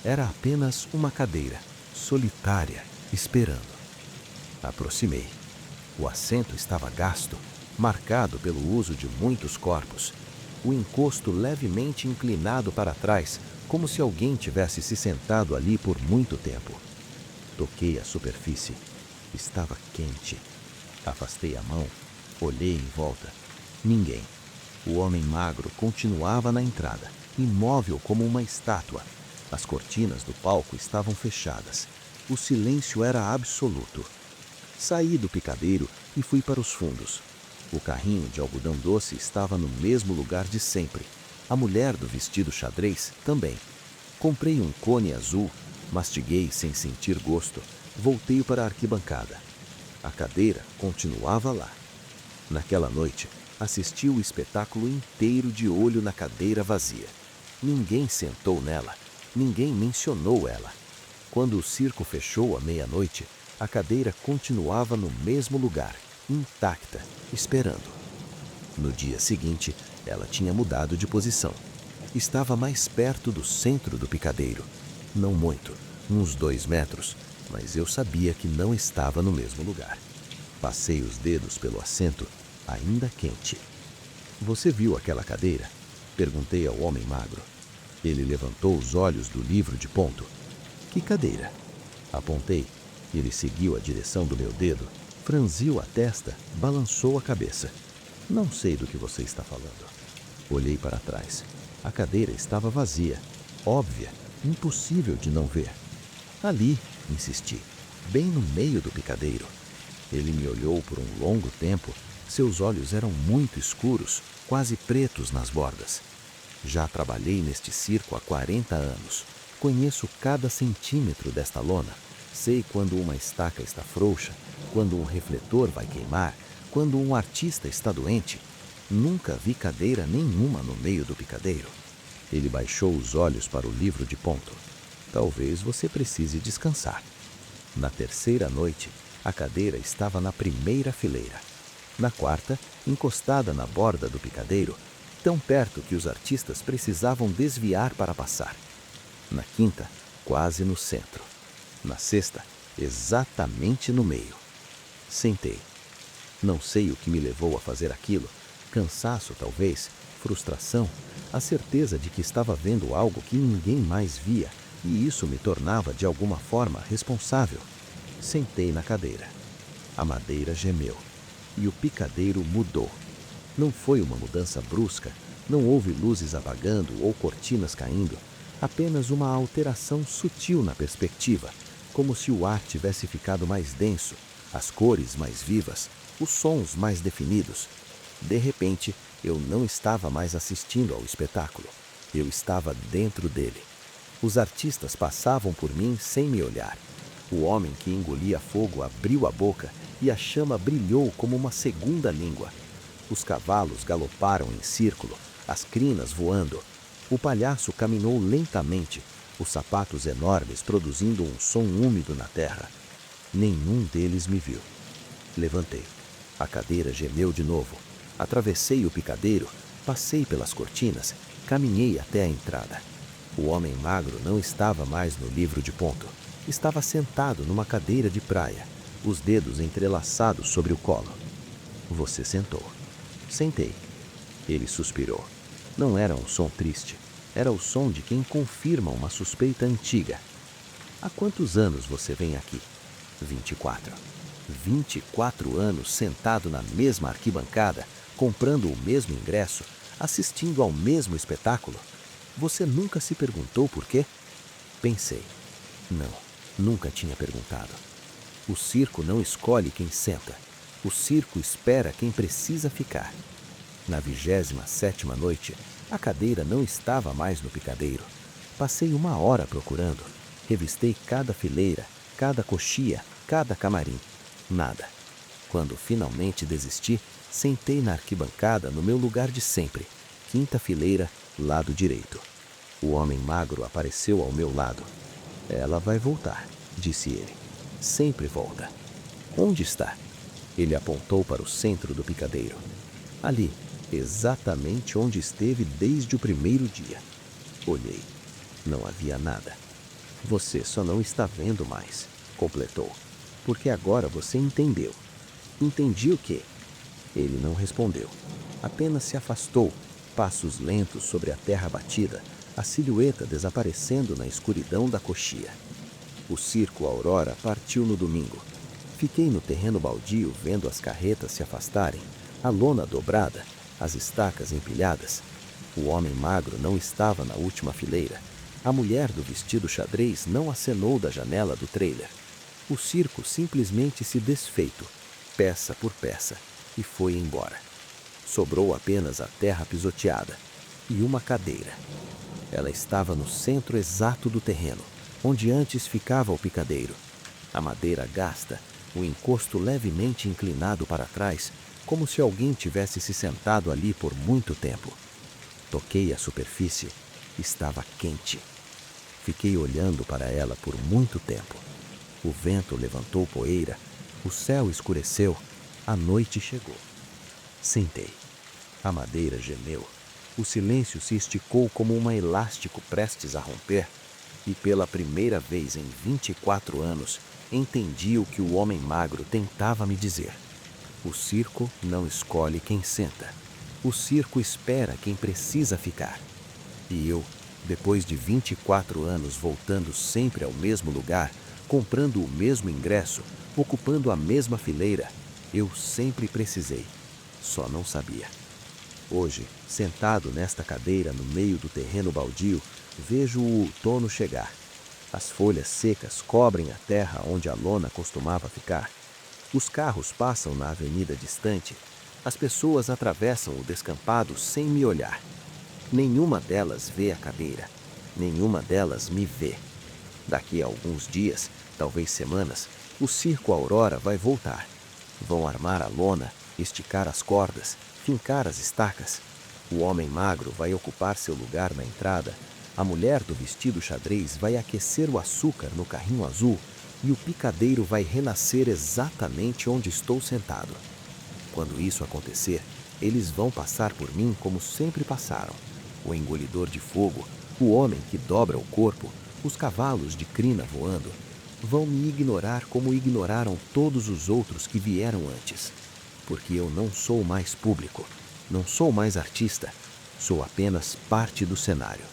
Era apenas uma cadeira, solitária, esperando. Aproximei. O assento estava gasto, marcado pelo uso de muitos corpos. O encosto levemente inclinado para trás, como se alguém tivesse se sentado ali por muito tempo. Toquei a superfície. Estava quente. Afastei a mão, olhei em volta. Ninguém. O homem magro continuava na entrada, imóvel como uma estátua. As cortinas do palco estavam fechadas. O silêncio era absoluto. Saí do picadeiro e fui para os fundos. O carrinho de algodão doce estava no mesmo lugar de sempre. A mulher do vestido xadrez também. Comprei um cone azul, mastiguei sem sentir gosto. Voltei para a arquibancada. A cadeira continuava lá. Naquela noite, assisti o espetáculo inteiro de olho na cadeira vazia. Ninguém sentou nela, ninguém mencionou ela. Quando o circo fechou à meia-noite, a cadeira continuava no mesmo lugar, intacta, esperando. No dia seguinte, ela tinha mudado de posição. Estava mais perto do centro do picadeiro. Não muito, uns 2 metros, mas eu sabia que não estava no mesmo lugar. Passei os dedos pelo assento, ainda quente. Você viu aquela cadeira? Perguntei ao homem magro. Ele levantou os olhos do livro de ponto. Que cadeira? Apontei. Ele seguiu a direção do meu dedo, franziu a testa, balançou a cabeça. Não sei do que você está falando. Olhei para trás. A cadeira estava vazia, óbvia, impossível de não ver. Ali, insisti, bem no meio do picadeiro. Ele me olhou por um longo tempo. Seus olhos eram muito escuros, quase pretos nas bordas. Já trabalhei neste circo há 40 anos. Conheço cada centímetro desta lona. Sei quando uma estaca está frouxa, quando um refletor vai queimar, quando um artista está doente. Nunca vi cadeira nenhuma no meio do picadeiro. Ele baixou os olhos para o livro de ponto. Talvez você precise descansar. Na terceira noite, a cadeira estava na primeira fileira. Na quarta, encostada na borda do picadeiro, tão perto que os artistas precisavam desviar para passar. Na quinta, quase no centro. Na sexta, exatamente no meio. Sentei. Não sei o que me levou a fazer aquilo. Cansaço, talvez, frustração, a certeza de que estava vendo algo que ninguém mais via, e isso me tornava de alguma forma responsável. Sentei na cadeira. A madeira gemeu. E o picadeiro mudou. Não foi uma mudança brusca, não houve luzes apagando ou cortinas caindo, apenas uma alteração sutil na perspectiva, como se o ar tivesse ficado mais denso, as cores mais vivas, os sons mais definidos. De repente, eu não estava mais assistindo ao espetáculo. Eu estava dentro dele. Os artistas passavam por mim sem me olhar. O homem que engolia fogo abriu a boca e a chama brilhou como uma segunda língua. Os cavalos galoparam em círculo, as crinas voando. O palhaço caminhou lentamente, os sapatos enormes produzindo um som úmido na terra. Nenhum deles me viu. Levantei. A cadeira gemeu de novo. Atravessei o picadeiro, passei pelas cortinas, caminhei até a entrada. O homem magro não estava mais no livro de ponto. Estava sentado numa cadeira de praia, os dedos entrelaçados sobre o colo. Você sentou. Sentei. Ele suspirou. Não era um som triste. Era o som de quem confirma uma suspeita antiga. Há quantos anos você vem aqui? 24. 24 anos sentado na mesma arquibancada, comprando o mesmo ingresso, assistindo ao mesmo espetáculo. Você nunca se perguntou por quê? Pensei. Não, nunca tinha perguntado. O circo não escolhe quem senta. O circo espera quem precisa ficar. Na 27ª noite, a cadeira não estava mais no picadeiro. Passei 1 hora procurando. Revistei cada fileira, cada coxia, cada camarim. Nada. Quando finalmente desisti, sentei na arquibancada no meu lugar de sempre, 5ª fileira, lado direito. O homem magro apareceu ao meu lado. Ela vai voltar, disse ele. Sempre volta. Onde está? Ele apontou para o centro do picadeiro. Ali, exatamente onde esteve desde o primeiro dia. Olhei. Não havia nada. Você só não está vendo mais, completou. Porque agora você entendeu. Entendi o quê? Ele não respondeu. Apenas se afastou, passos lentos sobre a terra batida, a silhueta desaparecendo na escuridão da coxia. O circo Aurora partiu no domingo. Fiquei no terreno baldio vendo as carretas se afastarem, a lona dobrada, as estacas empilhadas. O homem magro não estava na última fileira. A mulher do vestido xadrez não acenou da janela do trailer. O circo simplesmente se desfeito, peça por peça, e foi embora. Sobrou apenas a terra pisoteada e uma cadeira. Ela estava no centro exato do terreno, onde antes ficava o picadeiro. A madeira gasta, o encosto levemente inclinado para trás, como se alguém tivesse se sentado ali por muito tempo. Toquei a superfície. Estava quente. Fiquei olhando para ela por muito tempo. O vento levantou poeira, o céu escureceu, a noite chegou. Sentei. A madeira gemeu. O silêncio se esticou como um elástico prestes a romper, e pela primeira vez em 24 anos, entendi o que o homem magro tentava me dizer. O circo não escolhe quem senta. O circo espera quem precisa ficar. E eu, depois de 24 anos voltando sempre ao mesmo lugar, comprando o mesmo ingresso, ocupando a mesma fileira, eu sempre precisei. Só não sabia. Hoje, sentado nesta cadeira no meio do terreno baldio, vejo o outono chegar. As folhas secas cobrem a terra onde a lona costumava ficar. Os carros passam na avenida distante. As pessoas atravessam o descampado sem me olhar. Nenhuma delas vê a cadeira. Nenhuma delas me vê. Daqui a alguns dias, talvez semanas, o circo Aurora vai voltar. Vão armar a lona, esticar as cordas, fincar as estacas. O homem magro vai ocupar seu lugar na entrada. A mulher do vestido xadrez vai aquecer o açúcar no carrinho azul e o picadeiro vai renascer exatamente onde estou sentado. Quando isso acontecer, eles vão passar por mim como sempre passaram. O engolidor de fogo, o homem que dobra o corpo, os cavalos de crina voando, vão me ignorar como ignoraram todos os outros que vieram antes. Porque eu não sou mais público, não sou mais artista, sou apenas parte do cenário.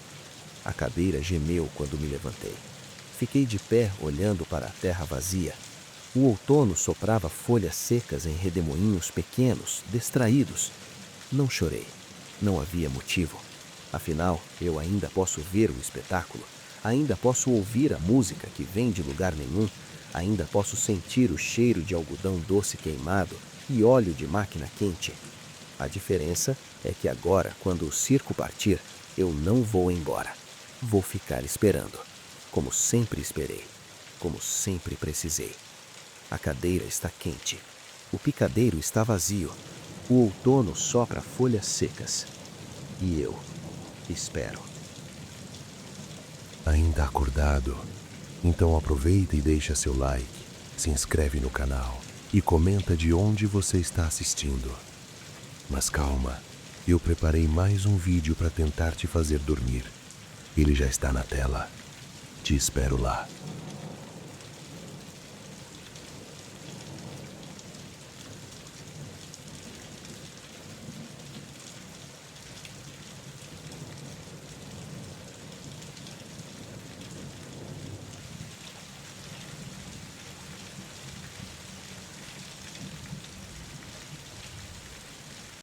A cadeira gemeu quando me levantei. Fiquei de pé olhando para a terra vazia. O outono soprava folhas secas em redemoinhos pequenos, distraídos. Não chorei. Não havia motivo. Afinal, eu ainda posso ver o espetáculo. Ainda posso ouvir a música que vem de lugar nenhum. Ainda posso sentir o cheiro de algodão doce queimado e óleo de máquina quente. A diferença é que agora, quando o circo partir, eu não vou embora. Vou ficar esperando, como sempre esperei, como sempre precisei. A cadeira está quente. O picadeiro está vazio. O outono sopra folhas secas. E eu espero. Ainda acordado? Então aproveita e deixa seu like, se inscreve no canal e comenta de onde você está assistindo. Mas calma, eu preparei mais um vídeo para tentar te fazer dormir. Ele já está na tela. Te espero lá.